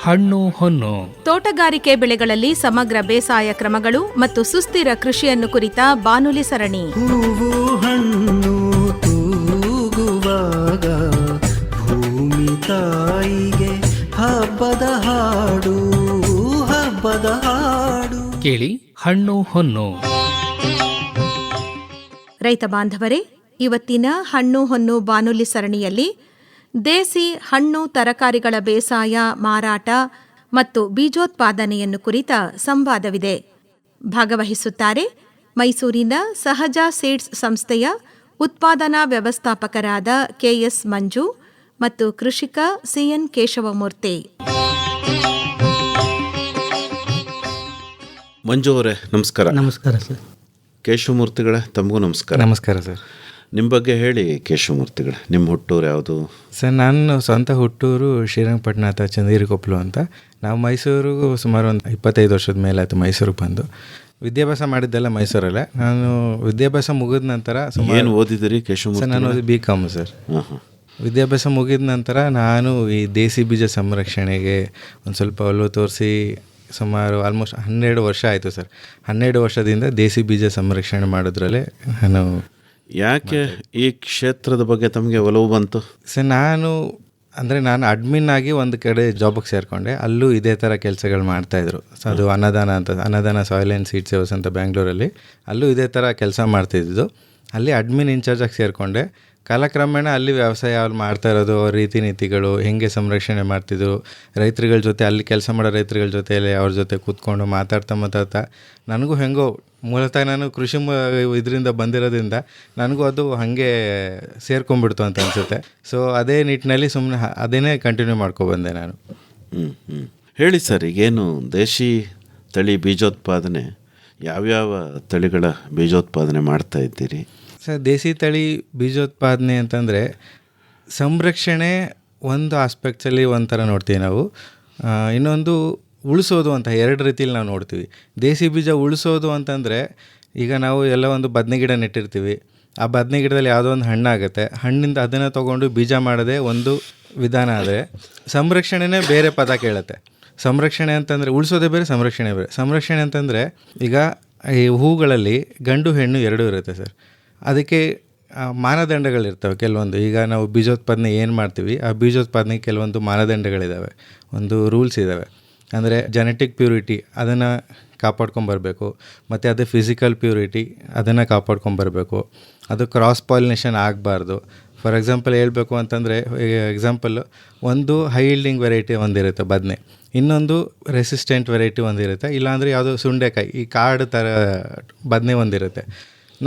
ಹಣ್ಣು ಹೊನ್ನು. ತೋಟಗಾರಿಕೆ ಬೆಳೆಗಳಲ್ಲಿ ಸಮಗ್ರ ಬೇಸಾಯ ಕ್ರಮಗಳು ಮತ್ತು ಸುಸ್ಥಿರ ಕೃಷಿಯನ್ನು ಕುರಿತ ಬಾನುಲಿ ಸರಣಿ. ಹೂವು ಹಣ್ಣು ತೂಗುವಾಗ ಭೂಮಿ ತಾಯಿಗೆ ಹಬ್ಬದ ಹಾಡು, ಹಬ್ಬದ ಹಾಡು. ಕೇಳಿ ಹಣ್ಣು ಹೊನ್ನು. ರೈತ ಬಾಂಧವರೇ, ಇವತ್ತಿನ ಹಣ್ಣು ಹೊನ್ನು ಬಾನುಲಿ ಸರಣಿಯಲ್ಲಿ ದೇಸಿ ಹಣ್ಣು ತರಕಾರಿಗಳ ಬೇಸಾಯ, ಮಾರಾಟ ಮತ್ತು ಬೀಜೋತ್ಪಾದನೆಯನ್ನು ಕುರಿತ ಸಂವಾದವಿದೆ. ಭಾಗವಹಿಸುತ್ತಾರೆ ಮೈಸೂರಿನ ಸಹಜ ಸೀಡ್ಸ್ ಸಂಸ್ಥೆಯ ಉತ್ಪಾದನಾ ವ್ಯವಸ್ಥಾಪಕರಾದ ಕೆಎಸ್ ಮಂಜು ಮತ್ತು ಕೃಷಿಕ ಸಿಎನ್ ಕೇಶವಮೂರ್ತಿ. ಮಂಜು ಅವರೇ ನಮಸ್ಕಾರ. ನಮಸ್ಕಾರ ಸರ್. ಕೇಶವಮೂರ್ತಿಗಳೇ ತಮಗೂ ನಮಸ್ಕಾರ. ನಮಸ್ಕಾರ ಸರ್. ನಿಮ್ಮ ಬಗ್ಗೆ ಹೇಳಿ ಕೇಶವಮೂರ್ತಿಗಳೇ. ನಿಮ್ಮ ಹುಟ್ಟೂರು ಯಾವುದು? ಸರ್, ನನ್ನ ಸ್ವಂತ ಹುಟ್ಟೂರು ಶ್ರೀರಂಗಪಟ್ಟಣ ಅಥವಾ ಚಂದ್ರಗಿರಿಕೊಪ್ಪಲು ಅಂತ. ನಾವು ಮೈಸೂರಿಗೂ ಸುಮಾರು ಒಂದು 25 ವರ್ಷದ ಮೇಲೆ ಆಯಿತು ಮೈಸೂರಿಗೆ ಬಂದು. ವಿದ್ಯಾಭ್ಯಾಸ ಮಾಡಿದ್ದೆಲ್ಲ ಮೈಸೂರಲ್ಲೇ. ನಾನು ವಿದ್ಯಾಭ್ಯಾಸ ಮುಗಿದ ನಂತರ ಏನು ಓದಿದಿರಿ ಕೇಶವಮೂರ್ತಿ? ಸರ್, ನಾನು ಓದಿ BCom ಸರ್. ವಿದ್ಯಾಭ್ಯಾಸ ಮುಗಿದ ನಂತರ ನಾನು ಈ ದೇಸಿ ಬೀಜ ಸಂರಕ್ಷಣೆಗೆ ಒಂದು ಸ್ವಲ್ಪ ಒಲವು ತೋರಿಸಿ ಸುಮಾರು ಆಲ್ಮೋಸ್ಟ್ 12 ವರ್ಷ ಆಯಿತು ಸರ್. 12 ವರ್ಷದಿಂದ ದೇಸಿ ಬೀಜ ಸಂರಕ್ಷಣೆ ಮಾಡೋದ್ರಲ್ಲೇ ನಾನು. ಯಾಕೆ ಈ ಕ್ಷೇತ್ರದ ಬಗ್ಗೆ ತಮಗೆ ಒಲವು ಬಂತು? ಸರ್, ನಾನು ಅಡ್ಮಿನ್ ಆಗಿ ಒಂದು ಕಡೆ ಜಾಬಿಗೆ ಸೇರಿಕೊಂಡೆ. ಅಲ್ಲೂ ಇದೇ ಥರ ಕೆಲಸಗಳು ಮಾಡ್ತಾಯಿದ್ರು. ಸೊ ಅದು ಅನ್ನದಾನ ಸಾಯಿಲ್ ಆ್ಯಂಡ್ ಸೀಡ್ ಸೇವರ್ಸ್ ಅಂತ ಬ್ಯಾಂಗ್ಳೂರಲ್ಲಿ. ಅಲ್ಲೂ ಇದೇ ಥರ ಕೆಲಸ ಮಾಡ್ತಿದ್ದು. ಅಲ್ಲಿ ಅಡ್ಮಿನ್ ಇನ್ಚಾರ್ಜಾಗಿ ಸೇರಿಕೊಂಡೆ. ಕಾಲಕ್ರಮೇಣ ಅಲ್ಲಿ ವ್ಯವಸಾಯ ಅವ್ರು ಮಾಡ್ತಾ ಇರೋದು, ಅವ್ರ ರೀತಿ ನೀತಿಗಳು ಹೇಗೆ ಸಂರಕ್ಷಣೆ ಮಾಡ್ತಿದ್ರು, ರೈತರುಗಳ ಜೊತೆ, ಅಲ್ಲಿ ಕೆಲಸ ಮಾಡೋ ರೈತರುಗಳ ಜೊತೆಯಲ್ಲಿ ಅವ್ರ ಜೊತೆ ಕೂತ್ಕೊಂಡು ಮಾತಾಡ್ತಾ ನನಗೂ ಹೆಂಗೋ ಮೂಲತಃ ನಾನು ಕೃಷಿ ಇದರಿಂದ ಬಂದಿರೋದ್ರಿಂದ ನನಗೂ ಅದು ಹಾಗೆ ಸೇರ್ಕೊಂಡ್ಬಿಡ್ತು ಅಂತ ಅನಿಸುತ್ತೆ. ಸೊ ಅದೇ ನಿಟ್ಟಿನಲ್ಲಿ ಸುಮ್ಮನೆ ಅದೇನೇ ಕಂಟಿನ್ಯೂ ಮಾಡ್ಕೊಬಂದೆ ನಾನು. ಹೇಳಿ ಸರ್, ಈಗೇನು ದೇಶಿ ತಳಿ ಬೀಜೋತ್ಪಾದನೆ, ಯಾವ್ಯಾವ ತಳಿಗಳ ಬೀಜೋತ್ಪಾದನೆ ಮಾಡ್ತಾ ಇದ್ದೀರಿ? ಸರ್, ದೇಸಿ ತಳಿ ಬೀಜೋತ್ಪಾದನೆ ಅಂತಂದರೆ ಸಂರಕ್ಷಣೆ ಒಂದು ಆಸ್ಪೆಕ್ಟ್ಸಲ್ಲಿ ಒಂಥರ ನೋಡ್ತೀವಿ ನಾವು. ಇನ್ನೊಂದು ಉಳಿಸೋದು ಅಂತ 2 ರೀತಿಯಲ್ಲಿ ನಾವು ನೋಡ್ತೀವಿ. ದೇಸಿ ಬೀಜ ಉಳಿಸೋದು ಅಂತಂದರೆ, ಈಗ ನಾವು ಎಲ್ಲ ಒಂದು ಬದನೆ ಗಿಡ ನೆಟ್ಟಿರ್ತೀವಿ. ಆ ಬದನೆ ಗಿಡದಲ್ಲಿ ಯಾವುದೋ ಒಂದು ಹಣ್ಣಾಗುತ್ತೆ, ಹಣ್ಣಿಂದ ಅದನ್ನು ತೊಗೊಂಡು ಬೀಜ ಮಾಡೋದೇ ಒಂದು ವಿಧಾನ. ಆದರೆ ಸಂರಕ್ಷಣೆನೇ ಬೇರೆ ಪದ ಕೇಳುತ್ತೆ. ಸಂರಕ್ಷಣೆ ಅಂತಂದರೆ ಉಳಿಸೋದೇ ಬೇರೆ, ಸಂರಕ್ಷಣೆ ಬೇರೆ. ಸಂರಕ್ಷಣೆ ಅಂತಂದರೆ ಈಗ ಈ ಹೂಗಳಲ್ಲಿ ಗಂಡು ಹೆಣ್ಣು 2 ಇರುತ್ತೆ ಸರ್. ಅದಕ್ಕೆ ಮಾನದಂಡಗಳಿರ್ತವೆ ಕೆಲವೊಂದು. ಈಗ ನಾವು ಬೀಜೋತ್ಪಾದನೆ ಏನು ಮಾಡ್ತೀವಿ, ಆ ಬೀಜೋತ್ಪಾದನೆಗೆ ಕೆಲವೊಂದು ಮಾನದಂಡಗಳಿದ್ದಾವೆ, ಒಂದು ರೂಲ್ಸ್ ಇದ್ದಾವೆ. ಅಂದರೆ ಜೆನೆಟಿಕ್ ಪ್ಯೂರಿಟಿ ಅದನ್ನು ಕಾಪಾಡ್ಕೊಂಬರ್ಬೇಕು, ಮತ್ತು ಅದು ಫಿಸಿಕಲ್ ಪ್ಯೂರಿಟಿ ಅದನ್ನು ಕಾಪಾಡ್ಕೊಂಬರ್ಬೇಕು. ಅದು ಕ್ರಾಸ್ ಪಾಲಿನೇಷನ್ ಆಗಬಾರ್ದು. ಫಾರ್ ಎಕ್ಸಾಂಪಲ್ ಹೇಳಬೇಕು ಅಂತಂದರೆ, ಒಂದು ಹೈ ಈಲ್ಡಿಂಗ್ ವೆರೈಟಿ ಒಂದಿರುತ್ತೆ ಬದನೆ, ಇನ್ನೊಂದು ರೆಸಿಸ್ಟೆಂಟ್ ವೆರೈಟಿ ಒಂದಿರುತ್ತೆ, ಇಲ್ಲಾಂದರೆ ಯಾವುದೋ ಸುಂಡೆಕಾಯಿ ಈ ಕಾಡು ಥರ ಬದನೆ ಒಂದಿರುತ್ತೆ.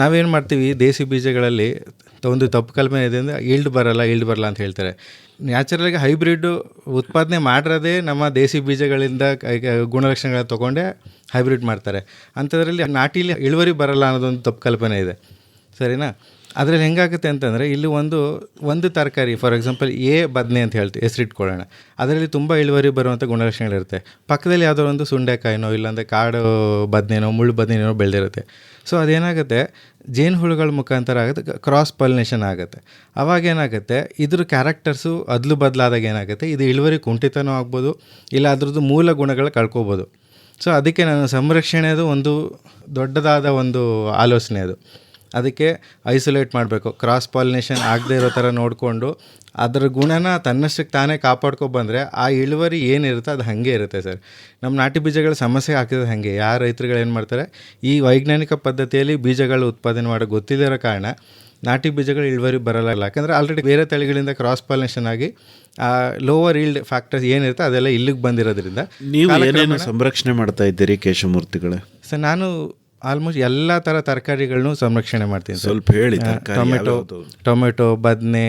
ನಾವೇನು ಮಾಡ್ತೀವಿ, ದೇಸಿ ಬೀಜಗಳಲ್ಲಿ ಒಂದು ತಪ್ಪು ಕಲ್ಪನೆ ಇದೆ ಅಂದರೆ ಈಲ್ಡ್ ಬರಲ್ಲ ಅಂತ ಹೇಳ್ತಾರೆ. ನ್ಯಾಚುರಲಾಗಿ ಹೈಬ್ರಿಡ್ ಉತ್ಪಾದನೆ ಮಾಡಿರೋದೇ ನಮ್ಮ ದೇಸಿ ಬೀಜಗಳಿಂದ ಗುಣಲಕ್ಷಣಗಳನ್ನ ತೊಗೊಂಡೇ ಹೈಬ್ರಿಡ್ ಮಾಡ್ತಾರೆ. ಅಂಥದ್ರಲ್ಲಿ ನಾಟಿಲಿ ಇಳುವರಿ ಬರಲ್ಲ ಅನ್ನೋದೊಂದು ತಪ್ಪು ಕಲ್ಪನೆ ಇದೆ, ಸರಿನಾ? ಅದರಲ್ಲಿ ಹೆಂಗಾಗುತ್ತೆ ಅಂತಂದರೆ, ಇಲ್ಲಿ ಒಂದು ತರಕಾರಿ ಫಾರ್ ಎಕ್ಸಾಂಪಲ್ ಬದನೆ ಅಂತ ಹೇಳ್ತೀವಿ, ಹೆಸರಿಟ್ಕೊಳ್ಳೋಣ. ಅದರಲ್ಲಿ ತುಂಬ ಇಳುವರಿ ಬರುವಂಥ ಗುಣಲಕ್ಷಣಗಳಿರುತ್ತೆ. ಪಕ್ಕದಲ್ಲಿ ಯಾವುದೋ ಒಂದು ಸುಂಡೆಕಾಯಿನೋ ಇಲ್ಲಾಂದರೆ ಕಾಡು ಬದನೆನೋ ಮುಳ್ಳು ಬದನೆನೋ ಬೆಳೆದಿರುತ್ತೆ. ಸೊ ಅದೇನಾಗುತ್ತೆ, ಜೇನುಹುಳುಗಳ ಮುಖಾಂತರ ಆಗುತ್ತೆ, ಕ್ರಾಸ್ ಪಾಲಿನೇಷನ್ ಆಗುತ್ತೆ. ಅವಾಗೇನಾಗುತ್ತೆ, ಇದ್ರ ಕ್ಯಾರೆಕ್ಟರ್ಸು ಅದಲು ಬದಲಾದಾಗ ಏನಾಗುತ್ತೆ, ಇದು ಇಳುವರಿ ಕುಂಠಿತನೂ ಆಗ್ಬೋದು, ಇಲ್ಲ ಅದ್ರದ್ದು ಮೂಲ ಗುಣಗಳು ಕಳ್ಕೊಬೋದು. ಸೊ ಅದಕ್ಕೆ ನಾನು ಸಂರಕ್ಷಣೆದು ಒಂದು ದೊಡ್ಡದಾದ ಒಂದು ಆಲೋಚನೆ ಅದು. ಅದಕ್ಕೆ ಐಸೋಲೇಟ್ ಮಾಡಬೇಕು, ಕ್ರಾಸ್ ಪಾಲಿನೇಷನ್ ಆಗದೆ ಇರೋ ಥರ ನೋಡಿಕೊಂಡು ಅದರ ಗುಣನ ತನ್ನಷ್ಟಕ್ಕೆ ತಾನೇ ಕಾಪಾಡ್ಕೊಬಂದರೆ ಆ ಇಳುವರಿ ಏನಿರುತ್ತೆ ಅದು ಹಾಗೆ ಇರುತ್ತೆ ಸರ್. ನಮ್ಮ ನಾಟಿ ಬೀಜಗಳ ಸಮಸ್ಯೆ ಆಗ್ತಿದೆ ಹಾಗೆ. ಯಾರು ರೈತರುಗಳು ಏನು ಮಾಡ್ತಾರೆ, ಈ ವೈಜ್ಞಾನಿಕ ಪದ್ಧತಿಯಲ್ಲಿ ಬೀಜಗಳು ಉತ್ಪಾದನೆ ಮಾಡೋಕ್ಕೆ ಗೊತ್ತಿಲ್ಲದಿರೋ ಕಾರಣ ನಾಟಿ ಬೀಜಗಳು ಇಳುವರಿ ಬರಲ್ಲ. ಯಾಕಂದರೆ ಆಲ್ರೆಡಿ ಬೇರೆ ತಳಿಗಳಿಂದ ಕ್ರಾಸ್ ಪಾಲಿನೇಷನ್ ಆಗಿ ಲೋವರ್ ಈಲ್ಡ್ ಫ್ಯಾಕ್ಟರ್ಸ್ ಏನಿರುತ್ತೆ ಅದೆಲ್ಲ ಇಲ್ಲಿಗೆ ಬಂದಿರೋದ್ರಿಂದ. ನೀವು ಏನೇನು ಸಂರಕ್ಷಣೆ ಮಾಡ್ತಾ ಇದ್ದೀರಿ ಕೇಶವಮೂರ್ತಿಗಳೇ? ಸರ್, ನಾನು ಆಲ್ಮೋಸ್ಟ್ ಎಲ್ಲ ಥರ ತರಕಾರಿಗಳನ್ನೂ ಸಂರಕ್ಷಣೆ ಮಾಡ್ತೀನಿ. ಸ್ವಲ್ಪ ಹೇಳಿ. ಟೊಮೆಟೊ, ಬದನೆ,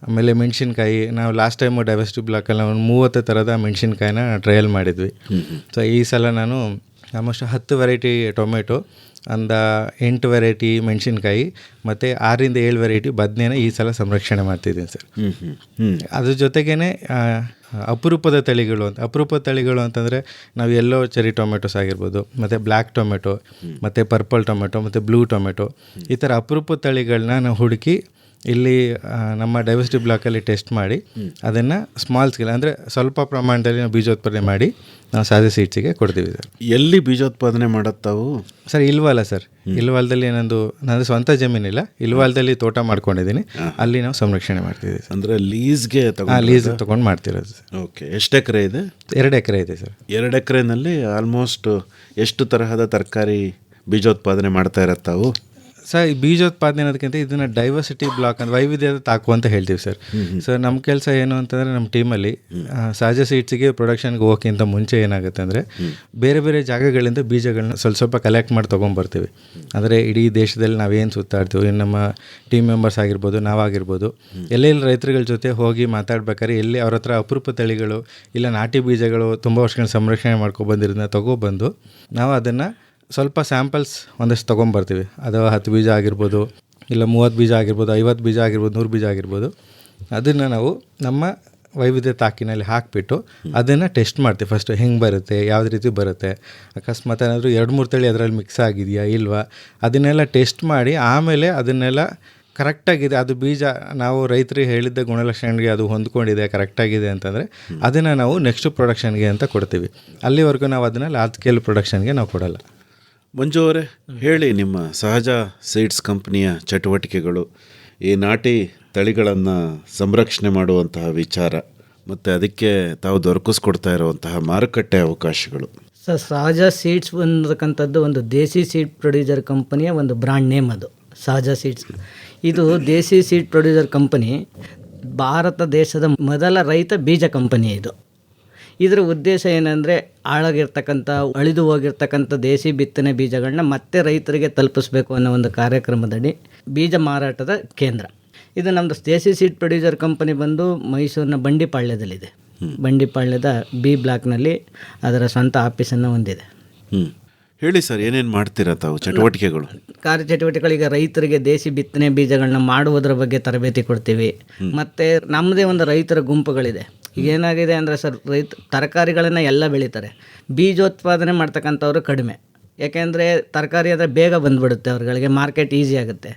ಆಮೇಲೆ ಮೆಣಸಿನ್ಕಾಯಿ. ನಾವು ಲಾಸ್ಟ್ ಟೈಮು ಡೈವರ್ಸಿಟಿ ಬ್ಲಾಕಲ್ಲಿ ಒಂದು 30 ಥರದ ಮೆಣಸಿನ್ಕಾಯಿನ ಟ್ರಯಲ್ ಮಾಡಿದ್ವಿ. ಸೊ ಈ ಸಲ ನಾನು ಆಲ್ಮೋಸ್ಟ್ 10 ವೆರೈಟಿ ಟೊಮೆಟೊ, ಒಂದು 8 ವೆರೈಟಿ ಮೆಣಸಿನ್ಕಾಯಿ ಮತ್ತು 6-7 ವೆರೈಟಿ ಬದನೆನ ಈ ಸಲ ಸಂರಕ್ಷಣೆ ಮಾಡ್ತಿದ್ದೀನಿ ಸರ್. ಅದ್ರ ಜೊತೆಗೇ ಅಪರೂಪದ ತಳಿಗಳು ಅಂತಂದರೆ ನಾವು ಎಲ್ಲೋ ಚೆರಿ ಟೊಮೆಟೊಸ್ ಆಗಿರ್ಬೋದು, ಮತ್ತು ಬ್ಲ್ಯಾಕ್ ಟೊಮೆಟೊ, ಮತ್ತು ಪರ್ಪಲ್ ಟೊಮೆಟೊ, ಮತ್ತು ಬ್ಲೂ ಟೊಮೆಟೊ, ಈ ಥರ ಅಪರೂಪದ ತಳಿಗಳನ್ನ ನಾವು ಹುಡುಕಿ ಇಲ್ಲಿ ನಮ್ಮ ಡೈವರ್ಸಿಟಿ ಬ್ಲಾಕಲ್ಲಿ ಟೆಸ್ಟ್ ಮಾಡಿ ಅದನ್ನು ಸ್ಮಾಲ್ ಸ್ಕೇಲ್ ಅಂದರೆ ಸ್ವಲ್ಪ ಪ್ರಮಾಣದಲ್ಲಿ ನಾವು ಬೀಜೋತ್ಪಾದನೆ ಮಾಡಿ ನಾವು ಸಹಜ ಸೀಡ್ಸಿಗೆ ಕೊಡ್ತೀವಿ ಸರ್. ಎಲ್ಲಿ ಬೀಜೋತ್ಪಾದನೆ ಮಾಡತ್ತಾವು? ಸರ್ ಇಲ್ವಾಲ ಸರ್, ಇಲ್ವಾಲದಲ್ಲಿ ನಂದು ಸ್ವಂತ ಜಮೀನಿಲ್ಲ, ಇಲ್ವಾಲದಲ್ಲಿ ತೋಟ ಮಾಡ್ಕೊಂಡಿದ್ದೀನಿ, ಅಲ್ಲಿ ನಾವು ಸಂರಕ್ಷಣೆ ಮಾಡ್ತಿದ್ದೀವಿ ಸರ್. ಅಂದರೆ ಲೀಸ್ಗೆ ಲೀಸ್ ತೊಗೊಂಡು ಮಾಡ್ತಿರೋದು ಸರ್. ಓಕೆ, ಎಷ್ಟು ಎಕರೆ ಇದೆ? 2 ಎಕರೆ ಇದೆ ಸರ್. 2 ಎಕರೆನಲ್ಲಿ ಆಲ್ಮೋಸ್ಟ್ ಎಷ್ಟು ತರಹದ ತರಕಾರಿ ಬೀಜೋತ್ಪಾದನೆ ಮಾಡ್ತಾ ಇರತ್ತಾವು? ಸರ್ ಈ ಬೀಜೋತ್ಪಾದನೆ ಅನ್ನೋದಕ್ಕಿಂತ ಇದನ್ನು ಡೈವರ್ಸಿಟಿ ಬ್ಲಾಕ್ ಅಂತ ವೈವಿಧ್ಯದ ತಾಕು ಅಂತ ಹೇಳ್ತೀವಿ ಸರ್. ಸರ್ ನಮ್ಮ ಕೆಲಸ ಏನು ಅಂತಂದರೆ ನಮ್ಮ ಟೀಮಲ್ಲಿ ಸಹಜ ಸೀಡ್ಸಿಗೆ ಪ್ರೊಡಕ್ಷನ್ಗೆ ಹೋಗೋಕ್ಕಿಂತ ಮುಂಚೆ ಏನಾಗುತ್ತೆ ಅಂದರೆ ಬೇರೆ ಬೇರೆ ಜಾಗಗಳಿಂದ ಬೀಜಗಳನ್ನ ಸ್ವಲ್ಪ ಕಲೆಕ್ಟ್ ಮಾಡಿ ತೊಗೊಂಬರ್ತೀವಿ. ಅಂದರೆ ಇಡೀ ದೇಶದಲ್ಲಿ ನಾವೇನು ಸುತ್ತಾಡ್ತೀವಿ, ನಮ್ಮ ಟೀಮ್ ಮೆಂಬರ್ಸ್ ಆಗಿರ್ಬೋದು, ನಾವಾಗಿರ್ಬೋದು, ಎಲ್ಲೆಲ್ಲಿ ರೈತರುಗಳ ಜೊತೆ ಹೋಗಿ ಮಾತಾಡ್ಬೇಕಾದ್ರೆ ಎಲ್ಲಿ ಅವ್ರ ಹತ್ರ ಅಪರೂಪ ತಳಿಗಳು ಇಲ್ಲ ನಾಟಿ ಬೀಜಗಳು ತುಂಬ ವರ್ಷಗಳ ಸಂರಕ್ಷಣೆ ಮಾಡ್ಕೊಬಂದಿರೋದನ್ನ ತೊಗೊಬಂದು ನಾವು ಅದನ್ನು ಸ್ವಲ್ಪ ಸ್ಯಾಂಪಲ್ಸ್ ಒಂದಷ್ಟು ತೊಗೊಂಬರ್ತೀವಿ. ಅದು 10 ಬೀಜ ಆಗಿರ್ಬೋದು, ಇಲ್ಲ 30 ಬೀಜ ಆಗಿರ್ಬೋದು, 50 ಬೀಜ ಆಗಿರ್ಬೋದು, 100 ಬೀಜ ಆಗಿರ್ಬೋದು. ಅದನ್ನು ನಾವು ನಮ್ಮ ವೈವಿಧ್ಯ ತಾಕಿನಲ್ಲಿ ಹಾಕಿಬಿಟ್ಟು ಅದನ್ನು ಟೆಸ್ಟ್ ಮಾಡ್ತೀವಿ. ಫಸ್ಟು ಹೆಂಗೆ ಬರುತ್ತೆ, ಯಾವುದೇ ರೀತಿ ಬರುತ್ತೆ, ಅಕಸ್ಮಾತ್ ಏನಾದರೂ 2-3 ತಳಿ ಅದರಲ್ಲಿ ಮಿಕ್ಸ್ ಆಗಿದೆಯಾ ಇಲ್ವಾ, ಅದನ್ನೆಲ್ಲ ಟೆಸ್ಟ್ ಮಾಡಿ ಆಮೇಲೆ ಅದನ್ನೆಲ್ಲ ಕರೆಕ್ಟಾಗಿದೆ, ಅದು ಬೀಜ ನಾವು ರೈತರಿಗೆ ಹೇಳಿದ್ದ ಗುಣಲಕ್ಷಣಗಳಿಗೆ ಅದು ಹೊಂದ್ಕೊಂಡಿದೆ, ಕರೆಕ್ಟಾಗಿದೆ ಅಂತಂದರೆ ಅದನ್ನು ನಾವು ನೆಕ್ಸ್ಟ್ ಪ್ರೊಡಕ್ಷನ್ಗೆ ಅಂತ ಕೊಡ್ತೀವಿ. ಅಲ್ಲಿವರೆಗೂ ನಾವು ಅದನ್ನು ಲಾರ್ಜ್ ಸ್ಕೇಲ್ ಪ್ರೊಡಕ್ಷನ್ಗೆ ನಾವು ಕೊಡಲ್ಲ. ಮಂಜು ಅವರೇ, ಹೇಳಿ ನಿಮ್ಮ ಸಹಜ ಸೀಡ್ಸ್ ಕಂಪ್ನಿಯ ಚಟುವಟಿಕೆಗಳು, ಈ ನಾಟಿ ತಳಿಗಳನ್ನು ಸಂರಕ್ಷಣೆ ಮಾಡುವಂತಹ ವಿಚಾರ ಮತ್ತು ಅದಕ್ಕೆ ತಾವು ದೊರಕಿಸ್ಕೊಡ್ತಾ ಇರುವಂತಹ ಮಾರುಕಟ್ಟೆ ಅವಕಾಶಗಳು. ಸರ್, ಸಹಜ ಸೀಡ್ಸ್ ಅನ್ನತಕ್ಕಂಥದ್ದು ಒಂದು ದೇಸಿ ಸೀಡ್ ಪ್ರೊಡ್ಯೂಸರ್ ಕಂಪನಿಯ ಒಂದು ಬ್ರ್ಯಾಂಡ್ ನೇಮ್. ಅದು ಸಹಜ ಸೀಡ್ಸ್. ಇದು ದೇಸಿ ಸೀಡ್ ಪ್ರೊಡ್ಯೂಸರ್ ಕಂಪನಿ ಭಾರತ ದೇಶದ ಮೊದಲ ರೈತ ಬೀಜ ಕಂಪನಿ. ಇದರ ಉದ್ದೇಶ ಏನಂದರೆ ಹಾಳಾಗಿರ್ತಕ್ಕಂಥ ಅಳಿದು ಹೋಗಿರ್ತಕ್ಕಂಥ ದೇಸಿ ಬಿತ್ತನೆ ಬೀಜಗಳನ್ನ ಮತ್ತೆ ರೈತರಿಗೆ ತಲುಪಿಸ್ಬೇಕು ಅನ್ನೋ ಒಂದು ಕಾರ್ಯಕ್ರಮದಡಿ ಬೀಜ ಮಾರಾಟದ ಕೇಂದ್ರ ಇದು. ನಮ್ಮದು ದೇಸಿ ಸೀಡ್ ಪ್ರೊಡ್ಯೂಸರ್ ಕಂಪನಿ ಬಂದು ಮೈಸೂರಿನ ಬಂಡಿಪಾಳ್ಯದಲ್ಲಿದೆ. ಬಂಡಿಪಾಳ್ಯದ ಬಿ ಬ್ಲಾಕ್ನಲ್ಲಿ ಅದರ ಸ್ವಂತ ಆಫೀಸನ್ನು ಹೊಂದಿದೆ. ಹೇಳಿ ಸರ್, ಏನೇನು ಮಾಡ್ತೀರಾ ತಾವು ಚಟುವಟಿಕೆಗಳು? ಕಾರ್ಯಚಟುವಟಿಕೆಗಳಿಗೆ ರೈತರಿಗೆ ದೇಸಿ ಬಿತ್ತನೆ ಬೀಜಗಳನ್ನ ಮಾಡುವುದರ ಬಗ್ಗೆ ತರಬೇತಿ ಕೊಡ್ತೀವಿ. ಮತ್ತು ನಮ್ಮದೇ ಒಂದು ರೈತರ ಗುಂಪುಗಳಿದೆ. ಈಗ ಏನಾಗಿದೆ ಅಂದರೆ ಸರ್, ತರಕಾರಿಗಳನ್ನು ಎಲ್ಲ ಬೆಳೀತಾರೆ, ಬೀಜೋತ್ಪಾದನೆ ಮಾಡ್ತಕ್ಕಂಥವ್ರು ಕಡಿಮೆ. ಯಾಕೆಂದರೆ ತರಕಾರಿ ಅಂದರೆ ಬೇಗ ಬಂದುಬಿಡುತ್ತೆ, ಅವ್ರುಗಳಿಗೆ ಮಾರ್ಕೆಟ್ ಈಸಿ ಆಗುತ್ತೆ.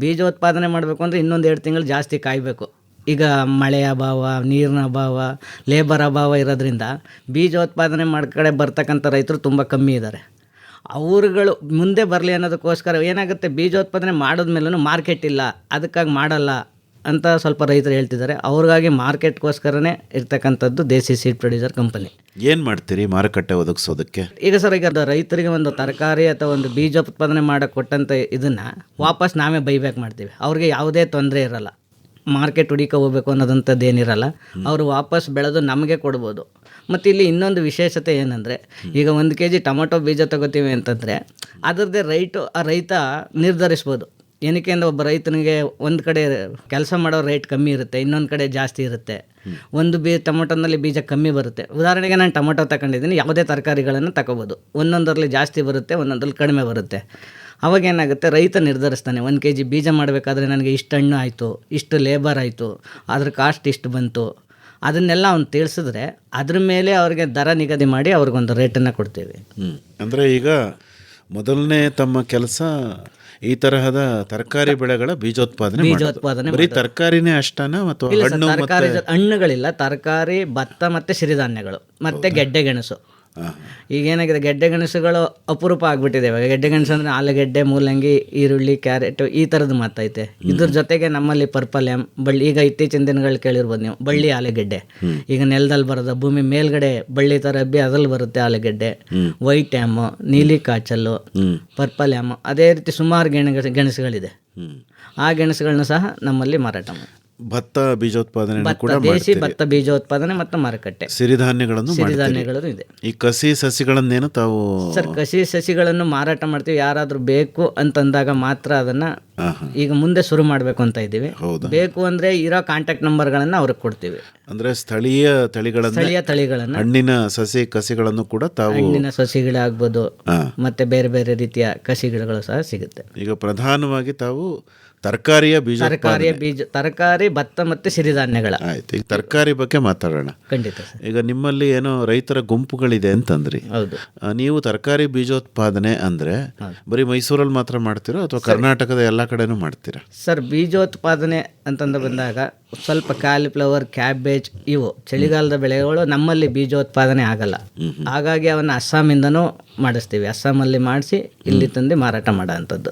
ಬೀಜೋತ್ಪಾದನೆ ಮಾಡಬೇಕು ಅಂದರೆ 1-2 ತಿಂಗಳು ಜಾಸ್ತಿ ಕಾಯಬೇಕು. ಈಗ ಮಳೆಯ ಅಭಾವ, ನೀರಿನ ಅಭಾವ, ಲೇಬರ್ ಅಭಾವ ಇರೋದ್ರಿಂದ ಬೀಜೋತ್ಪಾದನೆ ಕಡೆ ಬರ್ತಕ್ಕಂಥ ರೈತರು ತುಂಬ ಕಮ್ಮಿ ಇದ್ದಾರೆ. ಅವರುಗಳು ಮುಂದೆ ಬರಲಿ ಅನ್ನೋದಕ್ಕೋಸ್ಕರ ಏನಾಗುತ್ತೆ, ಬೀಜೋತ್ಪಾದನೆ ಮಾಡಿದ್ಮೇಲೂ ಮಾರ್ಕೆಟ್ ಇಲ್ಲ, ಅದಕ್ಕಾಗಿ ಮಾಡಲ್ಲ ಅಂತ ಸ್ವಲ್ಪ ರೈತರು ಹೇಳ್ತಿದ್ದಾರೆ. ಅವ್ರಿಗಾಗಿ ಮಾರ್ಕೆಟ್ಗೋಸ್ಕರನೇ ಇರ್ತಕ್ಕಂಥದ್ದು ದೇಸಿ ಸೀಡ್ ಪ್ರೊಡ್ಯೂಸರ್ ಕಂಪನಿ. ಏನು ಮಾಡ್ತೀರಿ ಮಾರುಕಟ್ಟೆ ಒದಗಿಸೋದಕ್ಕೆ? ಈಗ ಸರ್, ಈಗ ರೈತರಿಗೆ ಒಂದು ತರಕಾರಿ ಅಥವಾ ಒಂದು ಬೀಜೋತ್ಪಾದನೆ ಮಾಡೋಕ್ಕೆ ಕೊಟ್ಟಂಥ ಇದನ್ನು ವಾಪಸ್ ನಾವೇ ಬೈಬ್ಯಾಕ್ ಮಾಡ್ತೀವಿ. ಅವ್ರಿಗೆ ಯಾವುದೇ ತೊಂದರೆ ಇರಲ್ಲ, ಮಾರ್ಕೆಟ್ ಹುಡುಕ ಹೋಗ್ಬೇಕು ಅನ್ನೋದಂಥದ್ದು ಏನಿರಲ್ಲ. ಅವರು ವಾಪಸ್ ಬೆಳೆದು ನಮಗೆ ಕೊಡ್ಬೋದು. ಮತ್ತು ಇಲ್ಲಿ ಇನ್ನೊಂದು ವಿಶೇಷತೆ ಏನಂದರೆ, ಈಗ 1 kg ಟೊಮೊಟೊ ಬೀಜ ತೊಗೋತೀವಿ ಅಂತಂದರೆ ಅದರದ್ದೇ ರೈಟು ಆ ರೈತ ನಿರ್ಧರಿಸ್ಬೋದು. ಏನಕ್ಕೆ ಅಂದರೆ ಒಬ್ಬ ರೈತನಿಗೆ ಒಂದು ಕಡೆ ಕೆಲಸ ಮಾಡೋ ರೇಟ್ ಕಮ್ಮಿ ಇರುತ್ತೆ, ಇನ್ನೊಂದು ಕಡೆ ಜಾಸ್ತಿ ಇರುತ್ತೆ. ಒಂದು ಟೊಮೊಟೊನಲ್ಲಿ ಬೀಜ ಕಮ್ಮಿ ಬರುತ್ತೆ. ಉದಾಹರಣೆಗೆ ನಾನು ಟೊಮೊಟೊ ತಗೊಂಡಿದ್ದೀನಿ, ಯಾವುದೇ ತರಕಾರಿಗಳನ್ನು ತಗೋಬೋದು. ಒಂದೊಂದರಲ್ಲಿ ಜಾಸ್ತಿ ಬರುತ್ತೆ, ಒಂದೊಂದರಲ್ಲಿ ಕಡಿಮೆ ಬರುತ್ತೆ. ಅವಾಗ ಏನಾಗುತ್ತೆ, ರೈತ ನಿರ್ಧರಿಸ್ತಾನೆ 1 kg ಬೀಜ ಮಾಡಬೇಕಾದ್ರೆ ನನಗೆ ಇಷ್ಟು ಹಣ್ಣು ಆಯಿತು, ಇಷ್ಟು ಲೇಬರ್ ಆಯಿತು, ಅದ್ರ ಕಾಸ್ಟ್ ಇಷ್ಟು ಬಂತು. ಅದನ್ನೆಲ್ಲ ಅವ್ನು ತಿಳಿಸಿದ್ರೆ ಅದ್ರ ಮೇಲೆ ಅವ್ರಿಗೆ ದರ ನಿಗದಿ ಮಾಡಿ ಅವ್ರಿಗೊಂದು ರೇಟನ್ನು ಕೊಡ್ತೀವಿ. ಅಂದರೆ ಈಗ ಮೊದಲನೇ ತಮ್ಮ ಕೆಲಸ ಈ ತರಹದ ತರಕಾರಿ ಬೆಳೆಗಳ ಬೀಜೋತ್ಪಾದನೆ. ಬರೀ ತರಕಾರಿನೇ ಅಷ್ಟನಾ ಅಥವಾ ಹಣ್ಣುಗಳಿಲ್ಲ, ತರಕಾರಿ, ಭತ್ತ ಮತ್ತು ಸಿರಿಧಾನ್ಯಗಳು ಮತ್ತು ಗೆಡ್ಡೆ ಗೆಣಸು. ಈಗೇನಾಗಿದೆ, ಗೆಡ್ಡೆ ಗೆಣಸುಗಳು ಅಪರೂಪ ಆಗಿಬಿಟ್ಟಿದೆ ಇವಾಗ. ಗೆಡ್ಡೆ ಗೆಣಸು ಅಂದರೆ ಆಲೂಗೆಡ್ಡೆ, ಮೂಲಂಗಿ, ಈರುಳ್ಳಿ, ಕ್ಯಾರೆಟು ಈ ಥರದ್ದು ಮಾತೈತೆ. ಇದ್ರ ಜೊತೆಗೆ ನಮ್ಮಲ್ಲಿ ಪರ್ಪಲ್ ಆ್ಯಮ್, ಬಳ್ಳಿ, ಈಗ ಇತ್ತೀಚಿನ ದಿನಗಳು ಕೇಳಿರ್ಬೋದು ನೀವು, ಬಳ್ಳಿ ಆಲೂಗೆಡ್ಡೆ. ಈಗ ನೆಲದಲ್ಲಿ ಬರೋದು, ಭೂಮಿ ಮೇಲ್ಗಡೆ ಬಳ್ಳಿ ಥರ ಹಬ್ಬಿ ಅದ್ರಲ್ಲಿ ಬರುತ್ತೆ ಆಲೂಗೆಡ್ಡೆ. ವೈಟ್ ಆ್ಯಮು, ನೀಲಿ ಕಾಚಲ್ಲು, ಪರ್ಪಲ್ ಆ್ಯಮು, ಅದೇ ರೀತಿ ಸುಮಾರು ಗೆಣಸುಗಳಿದೆ. ಆ ಗೆಣಸುಗಳನ್ನ ಸಹ ನಮ್ಮಲ್ಲಿ ಮಾರಾಟ ಮಾಡಿ. ಭತ್ತ ಬೀಜೋತ್ಪಾದನೆ ಕೂಡ ದೇಸಿ ಭತ್ತ ಬೀಜೋತ್ಪಾದನೆ ಮತ್ತು ಮಾರುಕಟ್ಟೆ. ಸಿರಿಧಾನ್ಯಗಳನ್ನು ಇದೆ. ಈ ಕಸಿ ಸಸಿಗಳನ್ನೇನು ತಾವು? ಸರ್, ಕಸಿ ಸಸಿಗಳನ್ನು ಮಾರಾಟ ಮಾಡ್ತೀವಿ. ಯಾರಾದರೂ ಬೇಕು ಅಂತಂದಾಗ ಮಾತ್ರ ಅದನ್ನ ಈಗ ಮುಂದೆ ಶುರು ಮಾಡಬೇಕು ಅಂತ ಇದ್ದೀವಿ. ಬೇಕು ಅಂದ್ರೆ ಇರೋ ಕಾಂಟ್ಯಾಕ್ಟ್ ನಂಬರ್ಗಳನ್ನು ಅವ್ರಿಗೆ ಕೊಡ್ತೀವಿ. ಅಂದ್ರೆ ಸ್ಥಳೀಯ ತಳಿಗಳನ್ನು ಹಣ್ಣಿನ ಸಸಿ ಕಸಿಗಳನ್ನು ಕೂಡ ತಾವು? ಹಣ್ಣಿನ ಸಸಿಗಳಾಗ್ಬೋದು, ಮತ್ತೆ ಬೇರೆ ಬೇರೆ ರೀತಿಯ ಕಸಿ ಗಿಡಗಳು ಸಹ ಸಿಗುತ್ತೆ. ಈಗ ಪ್ರಧಾನವಾಗಿ ತಾವು ತರಕಾರಿಯ ಬೀಜ ತರಕಾರಿ, ಭತ್ತ ಮತ್ತು ಸಿರಿಧಾನ್ಯಗಳ. ಆಯ್ತು, ಈಗ ತರಕಾರಿ ಬಗ್ಗೆ ಮಾತಾಡೋಣ. ಖಂಡಿತ ಸರ್. ಈಗ ನಿಮ್ಮಲ್ಲಿ ಏನೋ ರೈತರ ಗುಂಪುಗಳಿದೆ ಅಂತಂದ್ರಿ. ಹೌದು. ನೀವು ತರಕಾರಿ ಬೀಜೋತ್ಪಾದನೆ ಅಂದ್ರೆ ಬರೀ ಮೈಸೂರಲ್ಲಿ ಮಾತ್ರ ಮಾಡ್ತೀರಾ ಅಥವಾ ಕರ್ನಾಟಕದ ಎಲ್ಲ ಕಡೆನೂ ಮಾಡ್ತೀರಾ? ಸರ್, ಬೀಜೋತ್ಪಾದನೆ ಅಂತಂದು ಬಂದಾಗ ಸ್ವಲ್ಪ ಕಾಲಿಫ್ಲವರ್, ಕ್ಯಾಬೇಜ್ ಇವು ಚಳಿಗಾಲದ ಬೆಳೆಗಳು ನಮ್ಮಲ್ಲಿ ಬೀಜೋತ್ಪಾದನೆ ಆಗಲ್ಲ. ಹಾಗಾಗಿ ಅವನ್ನ ಅಸ್ಸಾಮಿಂದನೂ ಮಾಡಿಸ್ತೀವಿ. ಅಸ್ಸಾಮಲ್ಲಿ ಮಾಡಿಸಿ ಇಲ್ಲಿ ತಂದು ಮಾರಾಟ ಮಾಡೋ ಅಂಥದ್ದು.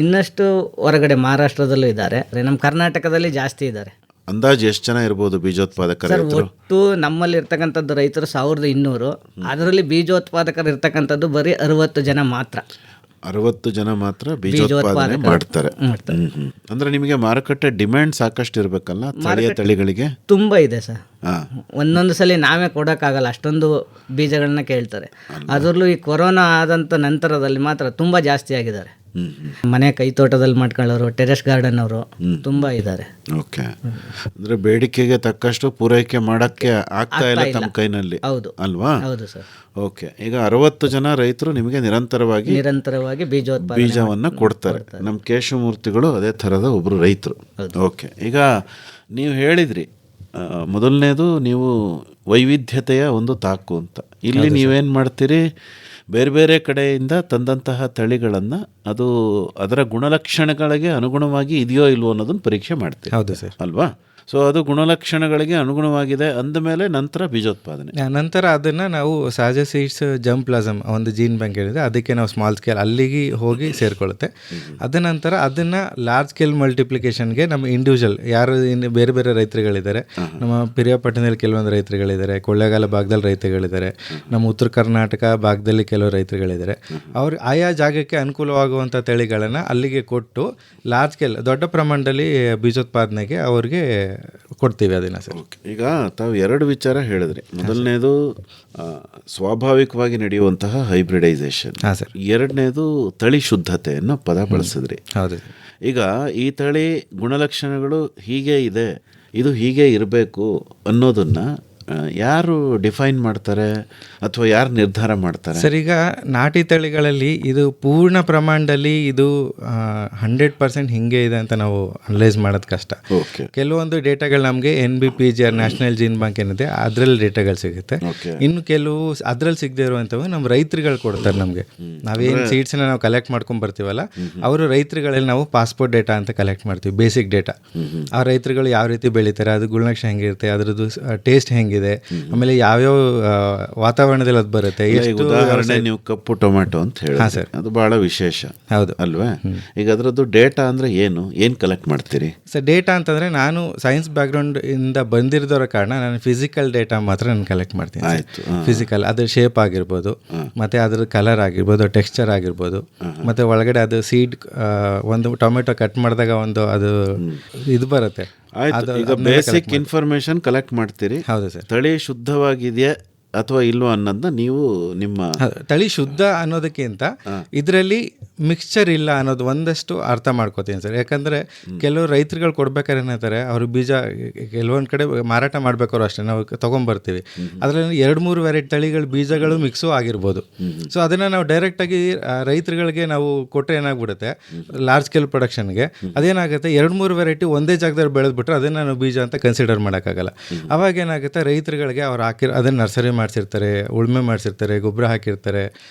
ಇನ್ನಷ್ಟು ಹೊರಗಡೆ ಮಹಾರಾಷ್ಟ್ರದಲ್ಲೂ ಇದ್ದಾರೆ, ನಮ್ಮ ಕರ್ನಾಟಕದಲ್ಲಿ ಜಾಸ್ತಿ ಇದ್ದಾರೆ. ಅಂದಾಜು ಎಷ್ಟು ಜನ ಇರ್ಬೋದು ಬೀಜೋತ್ಪಾದಕರು? ಸರ್, ಒಟ್ಟು ನಮ್ಮಲ್ಲಿ ಇರ್ತಕ್ಕಂಥದ್ದು ರೈತರು 1200. ಅದರಲ್ಲಿ ಬೀಜೋತ್ಪಾದಕರು ಇರ್ತಕ್ಕಂಥದ್ದು ಬರೀ 60 ಜನ ಮಾತ್ರ. 60 ಜನ ಮಾತ್ರ ಬೀಜೋತ್ಪಾದನೆ ಮಾಡ್ತಾರೆ. ಅಂದ್ರೆ ನಿಮಗೆ ಮಾರುಕಟ್ಟೆ ಡಿಮ್ಯಾಂಡ್ ಸಾಕಷ್ಟು ಇರಬೇಕಲ್ಲ ಸ್ಥಳೀಯ ತಳಿಗಳಿಗೆ? ತುಂಬ ಇದೆ ಸರ್. ಒಂದೊಂದು ಸಲ ನಾವೇ ಕೊಡೋಕ್ಕಾಗಲ್ಲ, ಅಷ್ಟೊಂದು ಬೀಜಗಳನ್ನ ಕೇಳ್ತಾರೆ. ಅದರಲ್ಲೂ ಈ ಕೊರೋನಾ ಆದಂಥ ನಂತರದಲ್ಲಿ ಮಾತ್ರ ತುಂಬ ಜಾಸ್ತಿ ಆಗಿದ್ದಾರೆ. ಮನೆ ಕೈತೋಟದಲ್ಲಿ ಮಾಡ್ಕೊಳ್ಳೋರು, ಟೆರೆಸ್ ಗಾರ್ಡನ್ ಅವರು ತುಂಬ ಇದ್ದಾರೆ. ಓಕೆ, ಅಂದ್ರೆ ಬೇಡಿಕೆಗೆ ತಕ್ಕಷ್ಟು ಪೂರೈಕೆ ಮಾಡಕ್ಕೆ ಆಗ್ತಾ ಇಲ್ಲ ತಮ್ಮ ಕೈನಲ್ಲಿ. ಹೌದು ಅಲ್ವಾ? ಹೌದು ಸರ್. ಓಕೆ, ಈಗ 60 ಜನ ರೈತರು ನಿಮಗೆ ನಿರಂತರವಾಗಿ ಬೀಜವನ್ನ ಕೊಡ್ತಾರೆ. ನಮ್ಮ ಕೇಶವಮೂರ್ತಿಗಳು ಅದೇ ಥರದ ಒಬ್ಬರು ರೈತರು. ಓಕೆ, ಈಗ ನೀವು ಹೇಳಿದ್ರಿ ಮೊದಲನೇದು ನೀವು ವೈವಿಧ್ಯತೆಯ ಒಂದು ತಾಕು ಅಂತ. ಇಲ್ಲಿ ನೀವೇನು ಮಾಡ್ತೀರಿ, ಬೇರೆ ಬೇರೆ ಕಡೆಯಿಂದ ತಂದಂತಹ ತಳಿಗಳನ್ನು ಅದು ಅದರ ಗುಣಲಕ್ಷಣಗಳಿಗೆ ಅನುಗುಣವಾಗಿ ಇದೆಯೋ ಇಲ್ವೋ ಅನ್ನೋದನ್ನು ಪರೀಕ್ಷೆ ಮಾಡ್ತೀವಿ. ಹೌದು ಸರ್, ಅಲ್ವಾ? ಸೊ ಅದು ಗುಣಲಕ್ಷಣಗಳಿಗೆ ಅನುಗುಣವಾಗಿದೆ ಅಂದಮೇಲೆ ನಂತರ ಬೀಜೋತ್ಪಾದನೆ. ನಂತರ ಅದನ್ನು ನಾವು ಸಹಜ ಸೀಡ್ಸ್ ಜಂಪ್ ಪ್ಲಾಸಮ್ ಒಂದು ಜೀನ್ ಬ್ಯಾಂಕ್ ಏನಿದೆ ಅದಕ್ಕೆ ನಾವು ಸ್ಮಾಲ್ ಸ್ಕೇಲ್ ಅಲ್ಲಿಗೆ ಹೋಗಿ ಸೇರಿಕೊಳ್ಳುತ್ತೆ. ಅದ ನಂತರ ಅದನ್ನು ಲಾರ್ಜ್ ಸ್ಕೇಲ್ ಮಲ್ಟಿಪ್ಲಿಕೇಶನ್ಗೆ ನಮ್ಮ ಇಂಡಿವಿಜುವಲ್ ಯಾರು ಇನ್ನು ಬೇರೆ ಬೇರೆ ರೈತರುಗಳಿದ್ದಾರೆ, ನಮ್ಮ ಪಿರಿಯಾಪಟ್ಟಣದಲ್ಲಿ ಕೆಲವೊಂದು ರೈತರುಗಳಿದ್ದಾರೆ, ಕೊಳ್ಳೇಗಾಲ ಭಾಗದಲ್ಲಿ ರೈತರುಗಳಿದ್ದಾರೆ, ನಮ್ಮ ಉತ್ತರ ಕರ್ನಾಟಕ ಭಾಗದಲ್ಲಿ ಕೆಲವು ರೈತರುಗಳಿದ್ದಾರೆ. ಅವ್ರು ಆಯಾ ಜಾಗಕ್ಕೆ ಅನುಕೂಲವಾಗುವಂಥ ತಳಿಗಳನ್ನು ಅಲ್ಲಿಗೆ ಕೊಟ್ಟು ಲಾರ್ಜ್ ಸ್ಕೇಲ್ ದೊಡ್ಡ ಪ್ರಮಾಣದಲ್ಲಿ ಬೀಜೋತ್ಪಾದನೆಗೆ ಅವ್ರಿಗೆ ಕೊಡ್ತೀವಿ ಅದನ್ನು ಸರ್. ಈಗ ತಾವು 2 ವಿಚಾರ ಹೇಳಿದ್ರಿ. ಮೊದಲನೇದು ಸ್ವಾಭಾವಿಕವಾಗಿ ನಡೆಯುವಂತಹ ಹೈಬ್ರಿಡೈಸೇಷನ್. ಹಾಂ ಸರ್. ಎರಡನೇದು ತಳಿ ಶುದ್ಧತೆ ಅನ್ನೋ ಪದ ಬಳಸಿದ್ರಿ. ಹೌದು. ಈಗ ಈ ತಳಿ ಗುಣಲಕ್ಷಣಗಳು ಹೀಗೆ ಇದೆ, ಇದು ಹೀಗೆ ಇರಬೇಕು ಅನ್ನೋದನ್ನು ಯಾರು ಡಿಫೈನ್ ಮಾಡ್ತಾರೆ ಅಥವಾ ಯಾರು ನಿರ್ಧಾರ ಮಾಡ್ತಾರೆ ಸರ್? ಈಗ ನಾಟಿ ತಳಿಗಳಲ್ಲಿ ಇದು ಪೂರ್ಣ ಪ್ರಮಾಣದಲ್ಲಿ ಇದು 100% ಹಿಂಗೆ ಇದೆ ಅಂತ ನಾವು ಅನಲೈಸ್ ಮಾಡೋದು ಕಷ್ಟ. ಕೆಲವೊಂದು ಡೇಟಾಗಳು ನಮಗೆ NBPGR ನ್ಯಾಷನಲ್ ಜೀನ್ ಬ್ಯಾಂಕ್ ಏನಿದೆ ಅದರಲ್ಲಿ ಡೇಟಾಗಳು ಸಿಗುತ್ತೆ. ಇನ್ನು ಕೆಲವು ಅದರಲ್ಲಿ ಸಿಗದೆ ಇರುವಂಥವು ನಮ್ಮ ರೈತರುಗಳು ಕೊಡ್ತಾರೆ ನಮಗೆ. ನಾವೇನು ಸೀಡ್ಸ್ನ ನಾವು ಕಲೆಕ್ಟ್ ಮಾಡ್ಕೊಂಡು ಬರ್ತೀವಲ್ಲ, ಅವರು ರೈತರುಗಳಲ್ಲಿ ನಾವು ಪಾಸ್ಪೋರ್ಟ್ ಡೇಟಾ ಅಂತ ಕಲೆಕ್ಟ್ ಮಾಡ್ತೀವಿ, ಬೇಸಿಕ್ ಡೇಟಾ. ಆ ರೈತರುಗಳು ಯಾವ ರೀತಿ ಬೆಳೀತಾರೆ, ಅದು ಗುಣಲಕ್ಷಣ ಹೆಂಗಿರುತ್ತೆ, ಅದರದ್ದು ಟೇಸ್ಟ್ ಹೆಂಗಿದೆ, ಆಮೇಲೆ ಯಾವ್ಯಾವ ವಾತಾವರಣದಲ್ಲಿ ಅದು ಬರುತ್ತೆ. ಉದಾಹರಣೆ ನೀವು ಕಪ್ಪು ಟೊಮ್ಯಾಟೊ ಅಂತ ಹೇಳಿ, ಅದು ಬಹಳ ವಿಶೇಷ. ಹೌದು ಅಲ್ವಾ? ಈಗ ಅದರದ್ದು ಡೇಟಾ ಅಂದ್ರೆ ಏನು ಕಲೆಕ್ಟ್ ಮಾಡ್ತೀರಿ ಸರ್? ಡೇಟಾ ಅಂತಂದ್ರೆ ನಾನು ಸೈನ್ಸ್ ಬ್ಯಾಕ್ಗ್ರೌಂಡ್ ಇಂದ ಬಂದಿರೋದರ ಕಾರಣ ನಾನು ಫಿಸಿಕಲ್ ಡೇಟಾ ಮಾತ್ರ ನಾನು ಕಲೆಕ್ಟ್ ಮಾಡ್ತೀನಿ. ಫಿಸಿಕಲ್ ಅದ್ರ ಶೇಪ್ ಆಗಿರ್ಬೋದು, ಮತ್ತೆ ಅದ್ರ ಕಲರ್ ಆಗಿರ್ಬೋದು, ಟೆಕ್ಸ್ಚರ್ ಆಗಿರ್ಬೋದು, ಮತ್ತೆ ಒಳಗಡೆ ಅದು ಸೀಡ್ ಒಂದು ಟೊಮೆಟೊ ಕಟ್ ಮಾಡಿದಾಗ ಒಂದು ಅದು ಇದು ಬರುತ್ತೆ. ಈಗ ಬೇಸಿಕ್ ಇನ್ಫಾರ್ಮೇಶನ್ ಕಲೆಕ್ಟ್ ಮಾಡ್ತೀರಿ. ಹೌದು ಸರ್. ತಳಿ ಶುದ್ಧವಾಗಿದೆಯಾ ಅಥವಾ ಇಲ್ವೋ ಅನ್ನೋದನ್ನ ನೀವು ನಿಮ್ಮ ತಳಿ ಶುದ್ಧ ಅನ್ನೋದಕ್ಕಿಂತ ಇದರಲ್ಲಿ ಮಿಕ್ಸ್ಚರ್ ಇಲ್ಲ ಅನ್ನೋದು ಒಂದಷ್ಟು ಅರ್ಥ ಮಾಡ್ಕೋತೀನಿ ಸರ್. ಯಾಕಂದರೆ ಕೆಲವು ರೈತರುಗಳು ಕೊಡ್ಬೇಕಾದ್ರೆ ಏನಂತಾರೆ, ಅವರು ಬೀಜ ಕೆಲವೊಂದು ಕಡೆ ಮಾರಾಟ ಮಾಡ್ಬೇಕಾದ್ರು ಅಷ್ಟೇ ನಾವು ತೊಗೊಂಬರ್ತೀವಿ, ಅದರಲ್ಲಿ 2-3 ವೆರೈಟಿ ತಳಿಗಳು ಬೀಜಗಳು ಮಿಕ್ಸು ಆಗಿರ್ಬೋದು. ಸೊ ಅದನ್ನು ನಾವು ಡೈರೆಕ್ಟಾಗಿ ರೈತರುಗಳಿಗೆ ನಾವು ಕೊಟ್ಟರೆ ಏನಾಗ್ಬಿಡುತ್ತೆ, ಲಾರ್ಜ್ ಸ್ಕೇಲ್ ಪ್ರೊಡಕ್ಷನ್ಗೆ ಅದೇನಾಗುತ್ತೆ, 2-3 ವೆರೈಟಿ ಒಂದೇ ಜಾಗದಲ್ಲಿ ಬೆಳೆದ್ಬಿಟ್ರೆ ಅದನ್ನು ನಾವು ಬೀಜ ಅಂತ ಕನ್ಸಿಡರ್ ಮಾಡೋಕ್ಕಾಗಲ್ಲ. ಅವಾಗ ಏನಾಗುತ್ತೆ, ರೈತರುಗಳಿಗೆ ಅವ್ರು ಅದನ್ನು ನರ್ಸರಿ ಮಾಡಿಸಿರ್ತಾರೆ, ಉಳುಮೆ ಮಾಡಿಸಿರ್ತಾರೆ, ಗೊಬ್ಬರ ಹಾಕಿರ್ತಾರೆ,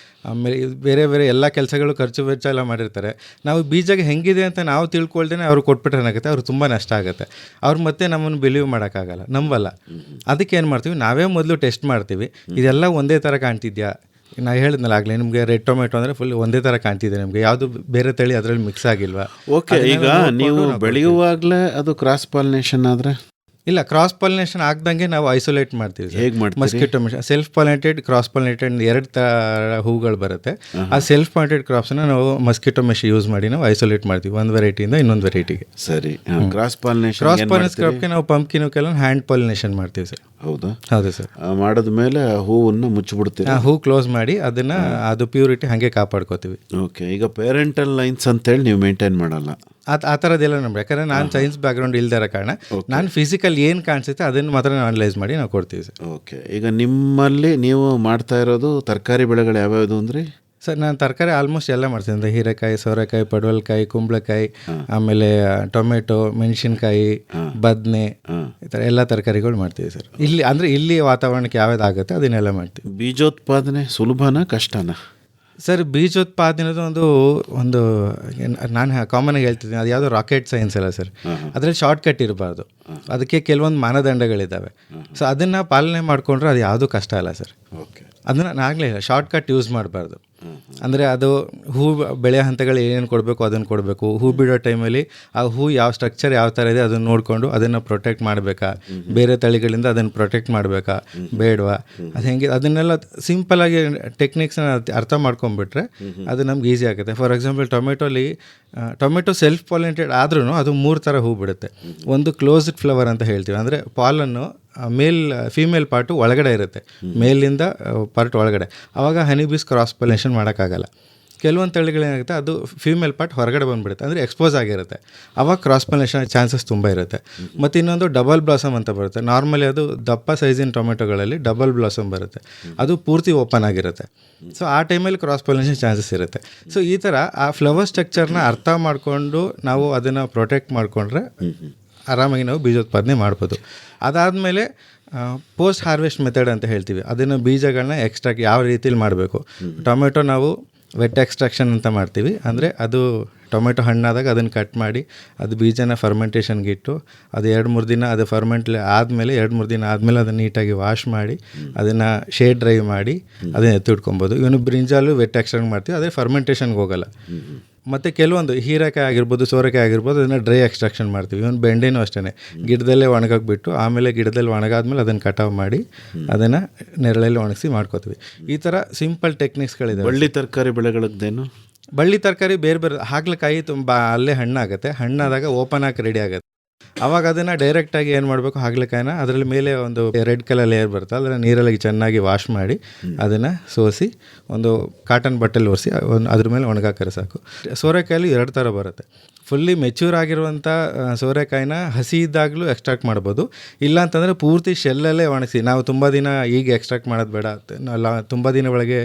ಆಮೇಲೆ ಬೇರೆ ಬೇರೆ ಎಲ್ಲ ಕೆಲಸಗಳು ಖರ್ಚು ವೆಚ್ಚ ಎಲ್ಲ ಮಾಡಿರ್ತಾರೆ. ನಾವು ಬೀಜಗೆ ಹೆಂಗಿದೆ ಅಂತ ನಾವು ತಿಳ್ಕೊಳ್ದೇನೆ ಅವ್ರು ಕೊಟ್ಬಿಟ್ರೆ ಏನಾಗುತ್ತೆ, ಅವ್ರು ತುಂಬ ನಷ್ಟ ಆಗುತ್ತೆ. ಅವ್ರು ಮತ್ತೆ ನಮ್ಮನ್ನು ಬಿಲೀವ್ ಮಾಡೋಕ್ಕಾಗಲ್ಲ, ನಂಬಲ್ಲ. ಅದಕ್ಕೆ ಏನು ಮಾಡ್ತೀವಿ, ನಾವೇ ಮೊದಲು ಟೆಸ್ಟ್ ಮಾಡ್ತೀವಿ, ಇದೆಲ್ಲ ಒಂದೇ ಥರ ಕಾಣ್ತಿದ್ಯಾ. ನಾನು ಹೇಳಿದ್ನಲ್ಲ ಆಗಲೇ, ನಿಮಗೆ ರೆಡ್ ಟೊಮೆಟೊ ಅಂದರೆ ಫುಲ್ ಒಂದೇ ಥರ ಕಾಣ್ತಿದೆ, ನಿಮಗೆ ಯಾವುದು ಬೇರೆ ತಳಿ ಅದರಲ್ಲಿ ಮಿಕ್ಸ್ ಆಗಿಲ್ವಾ? ಓಕೆ, ಈಗ ನೀವು ಬೆಳೆಯುವಾಗಲೇ ಅದು ಕ್ರಾಸ್ ಪಾಲಿನೇಷನ್ ಆದರೆ ಇಲ್ಲ, ಕ್ರಾಸ್ ಪಾಲಿನೇಷನ್ ಆಗ್ದಂಗೆ ನಾವು ಐಸೋಲೇಟ್ ಮಾಡ್ತೀವಿ. ಹೇಗೆ ಮಾಡ್ತೀವಿ? Mosquito mesh, self pollinated, cross pollinated 2 ಥರ ಹೂಗಳು ಬರುತ್ತೆ. ಆ ಸೆಲ್ಫ್ ಪಾಲಿನೇಟೆಡ್ ಕ್ರಾಪ್ಸ್ನ ನಾವು ಮಸ್ಕಿಟೋ ಮೆಷ್ ಯೂಸ್ ಮಾಡಿ ನಾವು ಐಸೋಲೇಟ್ ಮಾಡ್ತೀವಿ ಒಂದು ವೆರೈಟಿಯಿಂದ ಇನ್ನೊಂದು ವೆರೈಟಿಗೆ. ಸರಿ. ಕ್ರಾಸ್ ಪಾಲಿನೇಷನ್ ಕ್ರಾಪ್ಗೆ ನಾವು ಪಂಪ್ಕಿನ್ ಕೆಲವೊಂದು ಹ್ಯಾಂಡ್ ಪಾಲಿನೇಷನ್ ಮಾಡ್ತೀವಿ ಸರ್. ಹೌದಾ? ಹೌದು ಸರ್. ಮಾಡಿದ ಮೇಲೆ ಹೂವನ್ನು ಮುಚ್ಚಿಬಿಡ್ತೀವಿ, ಹೂ ಕ್ಲೋಸ್ ಮಾಡಿ ಅದನ್ನು ಅದು ಪ್ಯೂರಿಟಿ ಹಾಗೆ ಕಾಪಾಡ್ಕೋತೀವಿ. ಓಕೆ, ಈಗ ಪೇರೆಂಟಲ್ ಲೈನ್ಸ್ ಅಂತೇಳಿ ನೀವು ಮೇಂಟೈನ್ ಮಾಡಲ್ಲ? ಆ ಥರದ್ದೆಲ್ಲ ನಮ್ಗೆ, ಯಾಕಂದರೆ ನಾನು ಸೈನ್ಸ್ ಬ್ಯಾಕ್ಗ್ರೌಂಡ್ ಇಲ್ದಿರೋ ಕಾರಣ ನಾನು ಫಿಸಿಕಲ್ ಏನು ಕಾಣಿಸುತ್ತೆ ಅದನ್ನು ಮಾತ್ರ ನಾವು ಅನಲೈಸ್ ಮಾಡಿ ನಾವು ಕೊಡ್ತೀವಿ ಸರ್. ಓಕೆ, ಈಗ ನಿಮ್ಮಲ್ಲಿ ನೀವು ಮಾಡ್ತಾ ಇರೋದು ತರಕಾರಿ ಬೆಳೆಗಳು ಯಾವ್ಯಾವುದು ಅಂದರೆ? ಸರ್ ನಾನು ತರಕಾರಿ ಆಲ್ಮೋಸ್ಟ್ ಎಲ್ಲ ಮಾಡ್ತೀನಿ ಅಂದರೆ ಹೀರೆಕಾಯಿ, ಸೋರೆಕಾಯಿ, ಪಡವಲಕಾಯಿ, ಕುಂಬಳಕಾಯಿ, ಆಮೇಲೆ ಟೊಮೆಟೊ, ಮೆಣಸಿನ್ಕಾಯಿ, ಬದನೆ, ಈ ಥರ ಎಲ್ಲ ತರಕಾರಿಗಳು ಮಾಡ್ತೀವಿ ಸರ್. ಇಲ್ಲಿ ವಾತಾವರಣಕ್ಕೆ ಯಾವ್ದಾಗುತ್ತೆ ಅದನ್ನೆಲ್ಲ ಮಾಡ್ತೀವಿ. ಬೀಜೋತ್ಪಾದನೆ ಸುಲಭನಾ ಕಷ್ಟನಾ? ಸರ್ ಬೀಜೋತ್ಪಾದನೆ ಒಂದು ನಾನು ಕಾಮನಾಗಿ ಹೇಳ್ತಿದ್ದೀನಿ, ಅದು ಯಾವುದೋ ರಾಕೆಟ್ ಸೈನ್ಸ್ ಅಲ್ಲ ಸರ್. ಅದರಲ್ಲಿ ಶಾರ್ಟ್ಕಟ್ ಇರಬಾರ್ದು, ಅದಕ್ಕೆ ಕೆಲವೊಂದು ಮಾನದಂಡಗಳಿದ್ದಾವೆ. ಸೊ ಅದನ್ನು ಪಾಲನೆ ಮಾಡಿಕೊಂಡ್ರೆ ಅದು ಯಾವುದೂ ಕಷ್ಟ ಅಲ್ಲ ಸರ್. ಓಕೆ, ಅದನ್ನು ನಾಗಲೇ ಶಾರ್ಟ್ಕಟ್ ಯೂಸ್ ಮಾಡಬಾರ್ದು. ಅಂದರೆ ಅದು ಹೂ ಬೆಳೆ ಹಂತಗಳು ಏನೇನು ಕೊಡಬೇಕು ಅದನ್ನು ಕೊಡಬೇಕು. ಹೂ ಬಿಡೋ ಟೈಮಲ್ಲಿ ಆ ಹೂ ಯಾವ ಸ್ಟ್ರಕ್ಚರ್ ಯಾವ ಥರ ಇದೆ ಅದನ್ನು ನೋಡಿಕೊಂಡು ಅದನ್ನು ಪ್ರೊಟೆಕ್ಟ್ ಮಾಡಬೇಕಾ, ಬೇರೆ ತಳಿಗಳಿಂದ ಅದನ್ನು ಪ್ರೊಟೆಕ್ಟ್ ಮಾಡಬೇಕಾ ಬೇಡವಾ, ಅದು ಹೆಂಗೆ ಅದನ್ನೆಲ್ಲ ಸಿಂಪಲಾಗಿ ಟೆಕ್ನಿಕ್ಸ್ನ ಅರ್ಥ ಮಾಡ್ಕೊಂಡ್ಬಿಟ್ರೆ ಅದು ನಮ್ಗೆ ಈಸಿ ಆಗುತ್ತೆ. For example tomato self pollinated ಆದ್ರೂ ಅದು 3 ಥರ ಹೂ ಬಿಡುತ್ತೆ. ಒಂದು ಕ್ಲೋಸ್ಡ್ ಫ್ಲವರ್ ಅಂತ ಹೇಳ್ತೀವಿ, ಅಂದರೆ ಪಾಲನ್ನು ಫೀಮೇಲ್ ಪಾರ್ಟು ಒಳಗಡೆ ಇರುತ್ತೆ, ಮೇಲಿಂದ ಪಾರ್ಟ್ ಒಳಗಡೆ. ಆವಾಗ ಹನಿಬೀಸ್ ಕ್ರಾಸ್ ಪಾಲಿನೇಷನ್ ಮಾಡೋಕ್ಕಾಗಲ್ಲ. ಕೆಲವೊಂದು ತಳಿಗಳೇನಾಗುತ್ತೆ ಅದು ಫೀಮೇಲ್ ಪಾರ್ಟ್ ಹೊರಗಡೆ ಬಂದುಬಿಡುತ್ತೆ, ಅಂದರೆ ಎಕ್ಸ್ಪೋಸ್ ಆಗಿರುತ್ತೆ. ಆವಾಗ ಕ್ರಾಸ್ ಪಾಲಿನೇಷನ್ ಚಾನ್ಸಸ್ ತುಂಬ ಇರುತ್ತೆ. ಮತ್ತು ಇನ್ನೊಂದು ಡಬಲ್ ಬ್ಲಾಸಮ್ ಅಂತ ಬರುತ್ತೆ. ನಾರ್ಮಲಿ ಅದು ದಪ್ಪ ಸೈಜಿನ ಟೊಮೆಟೊಗಳಲ್ಲಿ ಡಬಲ್ ಬ್ಲಾಸಮ್ ಬರುತ್ತೆ, ಅದು ಪೂರ್ತಿ ಓಪನ್ ಆಗಿರುತ್ತೆ. ಸೊ ಆ ಟೈಮಲ್ಲಿ ಕ್ರಾಸ್ ಪಾಲಿನೇಷನ್ ಚಾನ್ಸಸ್ ಇರುತ್ತೆ. ಸೊ ಈ ಥರ ಆ ಫ್ಲವರ್ ಸ್ಟ್ರಕ್ಚರ್ನ ಅರ್ಥ ಮಾಡಿಕೊಂಡು ನಾವು ಅದನ್ನು ಪ್ರೊಟೆಕ್ಟ್ ಮಾಡಿಕೊಂಡ್ರೆ ಆರಾಮಾಗಿ ನಾವು ಬೀಜೋತ್ಪಾದನೆ ಮಾಡ್ಬೋದು. ಅದಾದಮೇಲೆ ಪೋಸ್ಟ್ ಹಾರ್ವೆಸ್ಟ್ ಮೆಥಡ್ ಅಂತ ಹೇಳ್ತೀವಿ. ಅದನ್ನು ಬೀಜಗಳನ್ನ ಎಕ್ಸ್ಟ್ರಾಕ್ಟ್ ಯಾವ ರೀತಿಲಿ ಮಾಡಬೇಕು. ಟೊಮೆಟೊ ನಾವು ವೆಟ್ ಎಕ್ಸ್ಟ್ರಾಕ್ಷನ್ ಅಂತ ಮಾಡ್ತೀವಿ, ಅಂದರೆ ಅದು ಟೊಮೆಟೊ ಹಣ್ಣಾದಾಗ ಅದನ್ನು ಕಟ್ ಮಾಡಿ ಅದು ಬೀಜನ ಫರ್ಮೆಂಟೇಷನ್ಗೆ ಇಟ್ಟು ಅದು 2-3 ದಿನ ಅದು ಫರ್ಮೆಂಟ್ ಆದಮೇಲೆ 2-3 ದಿನ ಆದಮೇಲೆ ಅದನ್ನು ನೀಟಾಗಿ ವಾಶ್ ಮಾಡಿ ಅದನ್ನು ಶೇಡ್ ಡ್ರೈ ಮಾಡಿ ಅದನ್ನು ಎತ್ತಿಟ್ಕೊಬೋದು. ಇವನು ಬ್ರಿಂಜಾಲು ವೆಟ್ ಎಕ್ಸ್ಟ್ರಾಕ್ಟ್ ಮಾಡ್ತೀವಿ, ಅದೇ ಫರ್ಮೆಂಟೇಷನ್ಗೆ ಹೋಗಲ್ಲ. ಮತ್ತು ಕೆಲವೊಂದು ಹೀರೆಕಾಯಿ ಆಗಿರ್ಬೋದು, ಸೋರೆಕಾಯಿ ಆಗಿರ್ಬೋದು, ಅದನ್ನು ಡ್ರೈ ಎಕ್ಸ್ಟ್ರಾಕ್ಷನ್ ಮಾಡ್ತೀವಿ. ಇವನು ಬೆಂಡೆನೂ ಅಷ್ಟೇ ಗಿಡದಲ್ಲೇ ಒಣಗಾಕ್ಬಿಟ್ಟು ಆಮೇಲೆ ಗಿಡದಲ್ಲಿ ಒಣಗಾದ್ಮೇಲೆ ಅದನ್ನು ಕಟಾವು ಮಾಡಿ ಅದನ್ನು ನೆರಳಲ್ಲಿ ಒಣಗಿಸಿ ಮಾಡ್ಕೋತೀವಿ. ಈ ಥರ ಸಿಂಪಲ್ ಟೆಕ್ನಿಕ್ಸ್ಗಳಿದೆ. ಬಳ್ಳಿ ತರಕಾರಿ ಬೆಳೆಗಳದ್ದೇನು? ಬಳ್ಳಿ ತರಕಾರಿ ಬೇರೆ ಹಾಗಲಕಾಯಿ ತುಂಬ ಅಲ್ಲೇ ಹಣ್ಣಾಗುತ್ತೆ, ಹಣ್ಣಾದಾಗ ಓಪನ್ ಆಗಿ ರೆಡಿ ಆಗುತ್ತೆ. ಆವಾಗ ಅದನ್ನು ಡೈರೆಕ್ಟಾಗಿ ಏನು ಮಾಡಬೇಕು, ಹಾಗಲಕಾಯಿನ ಅದರಲ್ಲಿ ಮೇಲೆ ಒಂದು ರೆಡ್ ಕಲರ್ ಲೇಯರ್ ಬರುತ್ತೆ, ಅದನ್ನು ನೀರಲ್ಲಿ ಚೆನ್ನಾಗಿ ವಾಶ್ ಮಾಡಿ ಅದನ್ನು ಸೋಸಿ ಒಂದು ಕಾಟನ್ ಬಟ್ಟೆಲಿ ಒರೆಸಿ ಅದ್ರ ಮೇಲೆ ಒಣಗಾಕರೆ ಸಾಕು. ಸೋರೆಕಾಯಲ್ಲಿ 2 ಥರ ಬರುತ್ತೆ. ಫುಲ್ಲಿ ಮೆಚ್ಯೂರ್ ಆಗಿರುವಂಥ ಸೋರೆಕಾಯಿನ ಹಸಿ ಇದ್ದಾಗಲೂ ಎಕ್ಸ್ಟ್ರಾಕ್ಟ್ ಮಾಡ್ಬೋದು, ಇಲ್ಲ ಅಂತಂದರೆ ಪೂರ್ತಿ ಶೆಲ್ಲಲ್ಲೇ ಒಣಗಿಸಿ. ನಾವು ತುಂಬ ದಿನ ಈಗ ಎಕ್ಸ್ಟ್ರಾಕ್ಟ್ ಮಾಡೋದು ಬೇಡ, ತುಂಬ ದಿನ ಒಳಗೆ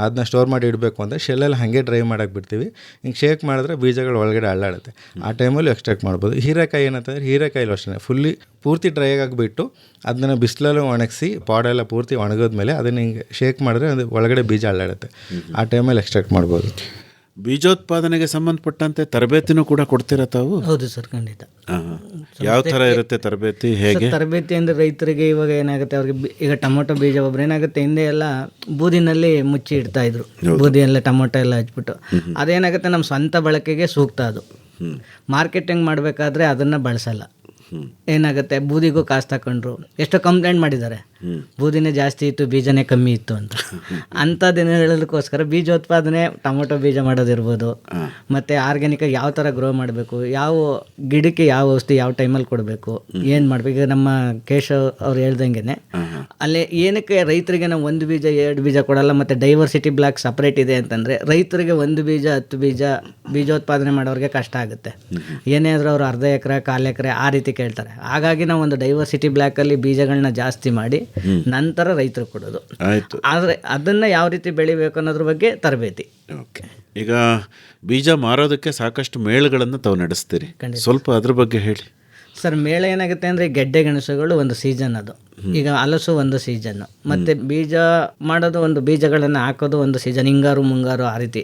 ಅದನ್ನ ಸ್ಟೋರ್ ಮಾಡಿ ಇಡಬೇಕು ಅಂದರೆ ಶೆಲ್ಲಲ್ಲಿ ಹಾಗೆ ಡ್ರೈ ಮಾಡೋಕ್ಕೆ ಬಿಡ್ತೀವಿ. ಹಿಂಗೆ ಶೇಕ್ ಮಾಡಿದ್ರೆ ಬೀಜಗಳು ಒಳಗಡೆ ಅಳ್ಳಾಡುತ್ತೆ, ಆ ಟೈಮಲ್ಲಿ ಎಕ್ಸ್ಟ್ರಾಕ್ಟ್ ಮಾಡ್ಬೋದು. ಹೀರೆಕಾಯಿ ಏನಂತಂದರೆ ಹೀರೆಕಾಯಿಲು ಅಷ್ಟೇ ಪೂರ್ತಿ ಡ್ರೈ ಆಗಿಬಿಟ್ಟು ಅದನ್ನು ಬಿಸಿಲಲ್ಲೂ ಒಣಗಿಸಿ ಪಾಡೆಲ್ಲ ಪೂರ್ತಿ ಒಣಗೋದ್ಮೇಲೆ ಅದನ್ನು ಹಿಂಗೆ ಶೇಕ್ ಮಾಡಿದ್ರೆ ಅದು ಒಳಗಡೆ ಬೀಜ ಅಳ್ಳಾಡುತ್ತೆ, ಆ ಟೈಮಲ್ಲಿ ಎಕ್ಸ್ಟ್ರಾಕ್ಟ್ ಮಾಡ್ಬೋದು. ಬೀಜೋತ್ಪಾದನೆಗೆ ಸಂಬಂಧಪಟ್ಟಂತೆ ತರಬೇತಿನೂ ಕೂಡ ಕೊಡ್ತೀರಾ ತಾವು? ಹೌದು ಸರ್, ಖಂಡಿತ. ಯಾವ ಥರ ಇರುತ್ತೆ ತರಬೇತಿ? ಹೇಗೆ ತರಬೇತಿ ಅಂದರೆ ರೈತರಿಗೆ ಇವಾಗ ಏನಾಗುತ್ತೆ, ಅವ್ರಿಗೆ ಈಗ ಟೊಮೊಟೊ ಬೀಜ ಒಬ್ರು ಏನಾಗುತ್ತೆ, ಹಿಂದೆ ಎಲ್ಲ ಬೂದಿನಲ್ಲಿ ಮುಚ್ಚಿ ಇಡ್ತಾ ಇದ್ರು, ಬೂದಿಯಲ್ಲ ಟೊಮೊಟೊ ಎಲ್ಲ ಹಚ್ಬಿಟ್ಟು. ಅದೇನಾಗುತ್ತೆ ನಮ್ಮ ಸ್ವಂತ ಬಳಕೆಗೆ ಸೂಕ್ತ. ಅದು ಮಾರ್ಕೆಟಿಂಗ್ ಮಾಡಬೇಕಾದ್ರೆ ಅದನ್ನು ಬಳಸಲ್ಲ. ಏನಾಗುತ್ತೆ, ಬೂದಿಗೂ ಕಾಸು ತಗೊಂಡ್ರು, ಎಷ್ಟೋ ಕಂಪ್ಲೇಂಟ್ ಮಾಡಿದ್ದಾರೆ, ಬೂದಿನೇ ಜಾಸ್ತಿ ಇತ್ತು ಬೀಜನೇ ಕಮ್ಮಿ ಇತ್ತು ಅಂತ. ಅಂಥ ದಿನಗಳಕ್ಕೋಸ್ಕರ ಬೀಜೋತ್ಪಾದನೆ ಟೊಮೊಟೊ ಬೀಜ ಮಾಡೋದಿರ್ಬೋದು, ಮತ್ತು ಆರ್ಗ್ಯಾನಿಕಾಗಿ ಯಾವ ಥರ ಗ್ರೋ ಮಾಡಬೇಕು, ಯಾವ ಗಿಡಕ್ಕೆ ಯಾವ ಔಷಧಿ ಯಾವ ಟೈಮಲ್ಲಿ ಕೊಡಬೇಕು, ಏನು ಮಾಡಬೇಕು. ಈಗ ನಮ್ಮ ಕೇಶವ್ ಅವ್ರು ಹೇಳ್ದಂಗೆ ಅಲ್ಲಿ ಏನಕ್ಕೆ ರೈತರಿಗೆ ನಾವು 1 ಬೀಜ 2 ಬೀಜ ಕೊಡಲ್ಲ, ಮತ್ತು ಡೈವರ್ಸಿಟಿ ಬ್ಲಾಕ್ ಸಪ್ರೇಟ್ ಇದೆ ಅಂತಂದರೆ ರೈತರಿಗೆ 1 ಬೀಜ 10 ಬೀಜ ಬೀಜೋತ್ಪಾದನೆ ಮಾಡೋರಿಗೆ ಕಷ್ಟ ಆಗುತ್ತೆ. ಏನೇ ಆದರೂ ಅವರು ಅರ್ಧ ಎಕರೆ 1/4 ಎಕರೆ ಆ ರೀತಿ ಕೇಳ್ತಾರೆ. ಹಾಗಾಗಿ ನಾವು ಒಂದು ಡೈವರ್ಸಿಟಿ ಬ್ಲ್ಯಾಕಲ್ಲಿ ಬೀಜಗಳನ್ನ ಜಾಸ್ತಿ ಮಾಡಿ ನಂತರ ರೈತರು ಕೊಡೋದು. ಆಯಿತು. ಆದರೆ ಅದನ್ನು ಯಾವ ರೀತಿ ಬೆಳಿಬೇಕು ಅನ್ನೋದ್ರ ಬಗ್ಗೆ ತರಬೇತಿ. ಓಕೆ. ಈಗ ಬೀಜ ಮಾರೋದಕ್ಕೆ ಸಾಕಷ್ಟು ಮೇಳಗಳನ್ನು ತಾವು ನಡೆಸ್ತೀರಿ, ಸ್ವಲ್ಪ ಅದ್ರ ಬಗ್ಗೆ ಹೇಳಿ ಸರ್. ಮೇಳ ಏನಾಗುತ್ತೆ ಅಂದರೆ ಗೆಡ್ಡೆ ಗೆಣಸುಗಳು ಒಂದು ಸೀಸನ್, ಅದು ಈಗ ಹಲಸು ಒಂದು ಸೀಸನ್ನು, ಮತ್ತು ಬೀಜ ಮಾಡೋದು ಒಂದು ಬೀಜಗಳನ್ನು ಹಾಕೋದು ಒಂದು ಸೀಸನ್, ಹಿಂಗಾರು ಮುಂಗಾರು ಆ ರೀತಿ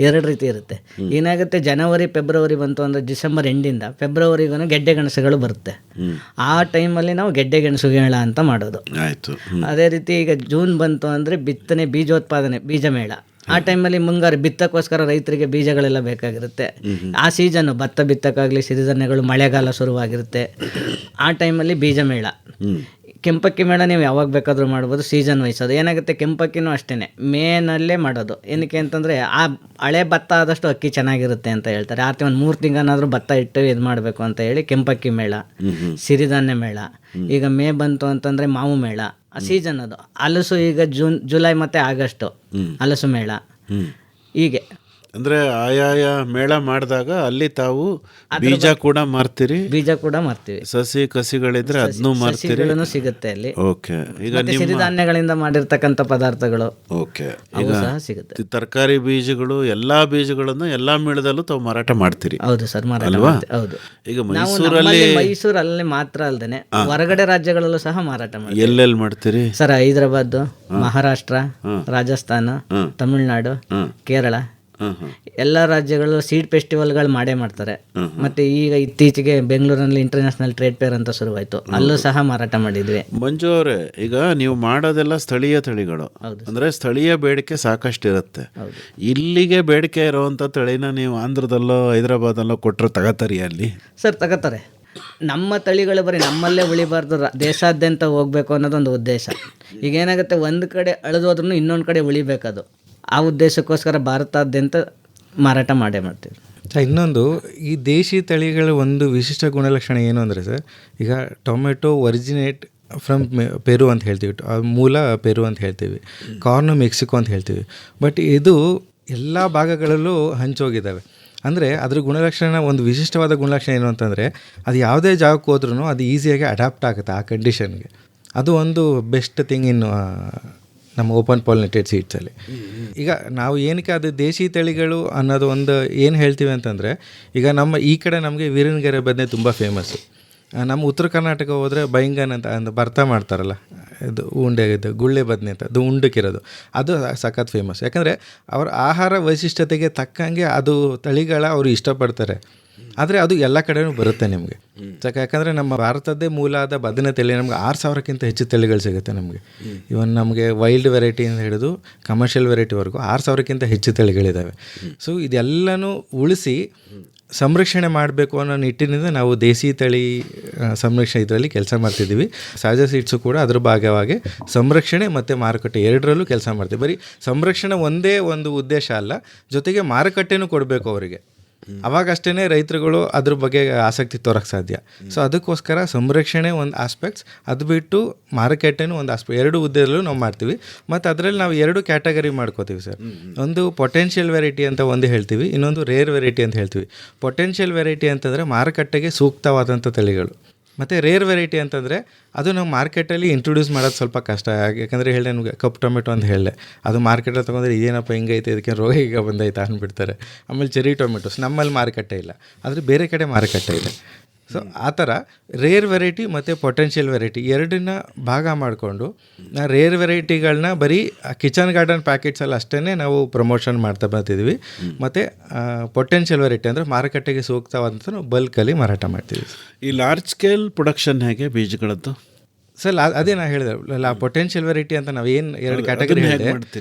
2 ರೀತಿ ಇರುತ್ತೆ. ಏನಾಗುತ್ತೆ, ಜನವರಿ ಫೆಬ್ರವರಿ ಬಂತು ಅಂದರೆ ಡಿಸೆಂಬರ್ ಎಂಡಿಂದ ಫೆಬ್ರವರಿಗೂ ಗೆಡ್ಡೆ ಗೆಣಸುಗಳು ಬರುತ್ತೆ. ಆ ಟೈಮಲ್ಲಿ ನಾವು ಗೆಡ್ಡೆ ಗೆಣಸು ಮೇಳ ಅಂತ ಮಾಡೋದು. ಆಯಿತು. ಅದೇ ರೀತಿ ಈಗ ಜೂನ್ ಬಂತು ಅಂದರೆ ಬಿತ್ತನೆ ಬೀಜೋತ್ಪಾದನೆ ಬೀಜ ಮೇಳ. ಆ ಟೈಮಲ್ಲಿ ಮುಂಗಾರು ಬಿತ್ತಕ್ಕೋಸ್ಕರ ರೈತರಿಗೆ ಬೀಜಗಳೆಲ್ಲ ಬೇಕಾಗಿರುತ್ತೆ. ಆ ಸೀಸನ್ನು ಭತ್ತ ಬಿತ್ತಕ್ಕಾಗಲಿ ಸಿರಿಧಾನ್ಯಗಳು ಮಳೆಗಾಲ ಶುರುವಾಗಿರುತ್ತೆ, ಆ ಟೈಮಲ್ಲಿ ಬೀಜ ಮೇಳ. ಕೆಂಪಕ್ಕಿ ಮೇಳ ನೀವು ಯಾವಾಗ ಬೇಕಾದರೂ ಮಾಡ್ಬೋದು, ಸೀಸನ್ ವೈಸ್. ಅದು ಏನಾಗುತ್ತೆ, ಕೆಂಪಕ್ಕಿನೂ ಅಷ್ಟೇ ಮೇನಲ್ಲೇ ಮಾಡೋದು. ಏನಕ್ಕೆ ಅಂತಂದರೆ ಆ ಹಳೆ ಭತ್ತ ಆದಷ್ಟು ಅಕ್ಕಿ ಚೆನ್ನಾಗಿರುತ್ತೆ ಅಂತ ಹೇಳ್ತಾರೆ. ಆ ಒಂದು 3 ತಿಂಗಳಾದರೂ ಭತ್ತ ಇಟ್ಟು ಇದು ಮಾಡಬೇಕು ಅಂತ ಹೇಳಿ ಕೆಂಪಕ್ಕಿ ಮೇಳ, ಸಿರಿಧಾನ್ಯ ಮೇಳ. ಈಗ ಮೇ ಬಂತು ಅಂತಂದರೆ ಮಾವು ಮೇಳ, ಆ ಸೀಸನ್ ಅದು. ಹಲಸು ಈಗ ಜುಲೈ ಮತ್ತು ಆಗಸ್ಟು ಹಲಸು ಮೇಳ. ಹೀಗೆ ಅಂದರೆ ಆಯಾಯ ಮೇಳ ಮಾಡಿದಾಗ ಅಲ್ಲಿ ತಾವು ಬೀಜ ಕೂಡ ಮಾರ್ತೀರಿ, ಬೀಜ ಕೂಡ ಮಾರ್ತೀವಿ, ಸಸಿ ಕಸಿಗಳಿದ್ರೆ ಅದನ್ನೂ ಮಾರ್ತೀರಿ. ಸಸಿಗಳನ್ನು ಸಿಗುತ್ತೆ ಅಲ್ಲಿ. ಓಕೆ. ಈಗ ಮತ್ತೆ ಸಿರಿಧಾನ್ಯಗಳಿಂದ ಮಾಡಿರ್ತಕ್ಕಂಥ ಪದಾರ್ಥಗಳು ಓಕೆ. ಅವು ಈಗ ಸಹ ಸಿಗುತ್ತೆ. ತರಕಾರಿ ಬೀಜಗಳು ಎಲ್ಲ ಬೀಜಗಳನ್ನು ಎಲ್ಲ ಮೇಳದಲ್ಲೂ ತಾವು ಮಾರಾಟ ಮಾಡ್ತೀರಿ. ಹೌದು ಸರ್, ಮಾರಾಟ ಅಲ್ವಾ? ಮಾಡ್ತೀವಿ. ಹೌದು. ಈಗ ನಾವು ಮೈಸೂರಲ್ಲಿ ಮೈಸೂರಲ್ಲಿ ಮಾತ್ರ ಅಲ್ದೇನೆ ಹೊರಗಡೆ ರಾಜ್ಯಗಳಲ್ಲೂ ಸಹ ಮಾರಾಟ ಮಾಡ್ತೀವಿ. ಎಲ್ಲೆಲ್ಲಿ ಮಾಡ್ತೀರಿ ಸರ್ ಹೈದರಾಬಾದ್, ಮಹಾರಾಷ್ಟ್ರ, ರಾಜಸ್ಥಾನ, ತಮಿಳುನಾಡು, ಕೇರಳ, ಎಲ್ಲ ರಾಜ್ಯಗಳು ಸೀಡ್ ಫೆಸ್ಟಿವಲ್ಗಳು ಮಾಡೇ ಮಾಡ್ತಾರೆ. ಮತ್ತೆ ಈಗ ಇತ್ತೀಚೆಗೆ ಬೆಂಗಳೂರಿನಲ್ಲಿ ಇಂಟರ್ನ್ಯಾಷನಲ್ ಟ್ರೇಡ್ ಫೇರ್ ಅಂತ ಶುರುವಾಯಿತು, ಅಲ್ಲೂ ಸಹ ಮಾರಾಟ ಮಾಡಿದ್ವಿ. ಮಂಜು ಅವರೇ, ಈಗ ನೀವು ಮಾಡೋದೆಲ್ಲ ಸ್ಥಳೀಯ ತಳಿಗಳು, ಅಂದ್ರೆ ಸ್ಥಳೀಯ ಬೇಡಿಕೆ ಸಾಕಷ್ಟು ಇರುತ್ತೆ. ಇಲ್ಲಿಗೆ ಬೇಡಿಕೆ ಇರುವಂತ ತಳಿನ ನೀವು ಆಂಧ್ರದಲ್ಲೋ ಹೈದರಾಬಾದಲ್ಲೋ ಕೊಟ್ಟರೆ ತಗೋತಾರಿ ಅಲ್ಲಿ? ಸರ್ ತಗೋತಾರೆ. ನಮ್ಮ ತಳಿಗಳು ಬರೀ ನಮ್ಮಲ್ಲೇ ಉಳಿಬಾರ್ದು, ದೇಶಾದ್ಯಂತ ಹೋಗ್ಬೇಕು ಅನ್ನೋದೊಂದು ಉದ್ದೇಶ. ಈಗ ಏನಾಗುತ್ತೆ, ಒಂದು ಕಡೆ ಅಳೆದೋದ್ರೂ ಇನ್ನೊಂದು ಕಡೆ ಉಳಿಬೇಕದು. ಆ ಉದ್ದೇಶಕ್ಕೋಸ್ಕರ ಭಾರತಾದ್ಯಂತ ಮಾರಾಟ ಮಾಡೇ ಮಾಡ್ತೀವಿ. ಇನ್ನೊಂದು, ಈ ದೇಶಿ ತಳಿಗಳ ಒಂದು ವಿಶಿಷ್ಟ ಗುಣಲಕ್ಷಣ ಏನು ಅಂದರೆ ಸರ್, ಈಗ ಟೊಮೆಟೊ ಒರಿಜಿನೇಟ್ ಫ್ರಮ್ ಪೆರು ಅಂತ ಹೇಳ್ತೀವಿ, ಮೂಲ ಪೆರು ಅಂತ ಹೇಳ್ತೀವಿ, ಕಾರ್ನು ಮೆಕ್ಸಿಕೋ ಅಂತ ಹೇಳ್ತೀವಿ. ಬಟ್ ಇದು ಎಲ್ಲ ಭಾಗಗಳಲ್ಲೂ ಹಂಚೋಗಿದ್ದಾವೆ. ಅಂದರೆ ಅದ್ರ ಗುಣಲಕ್ಷಣ, ಒಂದು ವಿಶಿಷ್ಟವಾದ ಗುಣಲಕ್ಷಣ ಏನು ಅಂತಂದರೆ, ಅದು ಯಾವುದೇ ಜಾಗಕ್ಕೆ ಹೋದ್ರೂ ಅದು ಈಸಿಯಾಗಿ ಅಡ್ಯಾಪ್ಟ್ ಆಗುತ್ತೆ ಆ ಕಂಡೀಷನ್ಗೆ. ಅದು ಒಂದು ಬೆಸ್ಟ್ ಥಿಂಗ್ ಇನ್ನು ನಮ್ಮ ಓಪನ್ ಪಾಲಿನೇಟೆಡ್ ಸೀಡ್ಸಲ್ಲಿ. ಈಗ ನಾವು ಏನಕ್ಕೆ ಅದು ದೇಶಿ ತಳಿಗಳು ಅನ್ನೋದು ಒಂದು ಏನು ಹೇಳ್ತೀವಿ ಅಂತಂದರೆ, ಈಗ ನಮ್ಮ ಈ ಕಡೆ ನಮಗೆ ವೀರನಗೆರೆ ಬದನೆ ತುಂಬ ಫೇಮಸ್ಸು. ನಮ್ಮ ಉತ್ತರ ಕರ್ನಾಟಕ ಹೋದರೆ ಬೈಂಗನ್ ಅಂತ ಭರ್ತಾ ಮಾಡ್ತಾರಲ್ಲ, ಇದು ಉಂಡೆಗಿದ್ದು ಗುಳ್ಳೆ ಬದನೆ ಅಂತ, ಅದು ಉಂಡಕ್ಕಿರೋದು, ಅದು ಸಖತ್ ಫೇಮಸ್. ಯಾಕಂದರೆ ಅವರ ಆಹಾರ ವೈಶಿಷ್ಟ್ಯತೆಗೆ ತಕ್ಕಂಗೆ ಅದು ತಳಿಗಳ ಅವರು ಇಷ್ಟಪಡ್ತಾರೆ. ಆದರೆ ಅದು ಎಲ್ಲ ಕಡೆಯೂ ಬರುತ್ತೆ ನಿಮಗೆ. ಯಾಕಂದರೆ ನಮ್ಮ ಭಾರತದ್ದೇ ಮೂಲ ಆದ ಬದನೆ ತಳಿ ನಮಗೆ 6,000ಕ್ಕಿಂತ ಹೆಚ್ಚು ತಳಿಗಳು ಸಿಗುತ್ತೆ ನಮಗೆ. ಇವನ್ ನಮಗೆ ವೈಲ್ಡ್ ವೆರೈಟಿಯಿಂದ ಹಿಡಿದು ಕಮರ್ಷಿಯಲ್ ವೆರೈಟಿವರೆಗೂ 6,000ಕ್ಕಿಂತ ಹೆಚ್ಚು ತಳಿಗಳಿದ್ದಾವೆ. ಸೊ ಇದೆಲ್ಲನೂ ಉಳಿಸಿ ಸಂರಕ್ಷಣೆ ಮಾಡಬೇಕು ಅನ್ನೋ ನಿಟ್ಟಿನಿಂದ ನಾವು ದೇಸಿ ತಳಿ ಸಂರಕ್ಷಣೆ ಇದರಲ್ಲಿ ಕೆಲಸ ಮಾಡ್ತಿದ್ದೀವಿ. ಸಹಜ ಸೀಡ್ಸು ಕೂಡ ಅದ್ರ ಭಾಗವಾಗಿ ಸಂರಕ್ಷಣೆ ಮತ್ತು ಮಾರುಕಟ್ಟೆ ಎರಡರಲ್ಲೂ ಕೆಲಸ ಮಾಡ್ತೀವಿ. ಬರೀ ಸಂರಕ್ಷಣೆ ಒಂದೇ ಒಂದು ಉದ್ದೇಶ ಅಲ್ಲ, ಜೊತೆಗೆ ಮಾರುಕಟ್ಟೆನೂ ಕೊಡಬೇಕು ಅವರಿಗೆ. ಅವಾಗಷ್ಟೇ ರೈತರುಗಳು ಅದ್ರ ಬಗ್ಗೆ ಆಸಕ್ತಿ ತೋರಕ್ಕೆ ಸಾಧ್ಯ. ಸೊ ಅದಕ್ಕೋಸ್ಕರ ಸಂರಕ್ಷಣೆ ಒಂದು ಆಸ್ಪೆಕ್ಟ್ಸ್, ಅದು ಬಿಟ್ಟು ಮಾರುಕಟ್ಟೆನೂ ಒಂದು ಆಸ್ಪೆಕ್ಟ್, ಎರಡು ಹುದ್ದೆಯಲ್ಲೂ ನಾವು ಮಾಡ್ತೀವಿ. ಮತ್ತು ಅದರಲ್ಲಿ ನಾವು ಎರಡು ಕ್ಯಾಟಗರಿ ಮಾಡ್ಕೋತೀವಿ ಸರ್. ಒಂದು ಪೊಟೆನ್ಷಿಯಲ್ ವೆರೈಟಿ ಅಂತ ಒಂದು ಹೇಳ್ತೀವಿ, ಇನ್ನೊಂದು ರೇರ್ ವೆರೈಟಿ ಅಂತ ಹೇಳ್ತೀವಿ. ಪೊಟೆನ್ಷಿಯಲ್ ವೆರೈಟಿ ಅಂತಂದರೆ ಮಾರುಕಟ್ಟೆಗೆ ಸೂಕ್ತವಾದಂಥ ತಳಿಗಳು. ಮತ್ತು ರೇರ್ ವೆರೈಟಿ ಅಂತಂದರೆ ಅದು ನಾವು ಮಾರ್ಕೆಟಲ್ಲಿ ಇಂಟ್ರೊಡ್ಯೂಸ್ ಮಾಡೋದು ಸ್ವಲ್ಪ ಕಷ್ಟ. ಯಾಕಂದರೆ ಹೇಳಿದೆ ನಿಮಗೆ, ಕಪ್ ಟೊಮೆಟೊ ಅಂತ ಹೇಳಿದೆ, ಅದು ಮಾರ್ಕೆಟಲ್ಲಿ ತೊಗೊಂಡ್ರೆ ಇದೇನಪ್ಪ ಹಿಂಗೈತೆ, ಇದಕ್ಕೆ ರೋಗ ಈಗ ಬಂದೈತೆ ಅಂದ್ಬಿಡ್ತಾರೆ. ಆಮೇಲೆ ಚೆರಿ ಟೊಮೆಟೊಸ್ ನಮ್ಮಲ್ಲಿ ಮಾರುಕಟ್ಟೆ ಇಲ್ಲ, ಆದರೆ ಬೇರೆ ಕಡೆ ಮಾರುಕಟ್ಟೆ ಇದೆ. ಸೊ ಆ ಥರ ರೇರ್ ವೆರೈಟಿ ಮತ್ತು ಪೊಟೆನ್ಷಿಯಲ್ ವೆರೈಟಿ ಎರಡನ್ನ ಭಾಗ ಮಾಡಿಕೊಂಡು ರೇರ್ ವೆರೈಟಿಗಳನ್ನ ಬರೀ ಕಿಚನ್ ಗಾರ್ಡನ್ ಪ್ಯಾಕೆಟ್ಸಲ್ಲಿ ಅಷ್ಟೇ ನಾವು ಪ್ರಮೋಷನ್ ಮಾಡ್ತಾ ಬಂದಿದ್ದೀವಿ. ಮತ್ತು ಪೊಟೆನ್ಷಿಯಲ್ ವೆರೈಟಿ ಅಂದರೆ ಮಾರುಕಟ್ಟೆಗೆ ಸೂಕ್ತವಾದಂಥ ನಾವು ಬಲ್ಕಲ್ಲಿ ಮಾರಾಟ ಮಾಡ್ತೀವಿ. ಈ ಲಾರ್ಜ್ ಸ್ಕೇಲ್ ಪ್ರೊಡಕ್ಷನ್ ಹೇಗೆ ಬೀಜಗಳದ್ದು? ಸರ್ ಅದೇ ನಾನು ಹೇಳಿದೆ, ಪೊಟೆನ್ಷಿಯಲ್ ವೆರೈಟಿ ಅಂತ ನಾವು ಏನು ಎರಡು ಕ್ಯಾಟಗರಿ ಹೇಳಿದೆ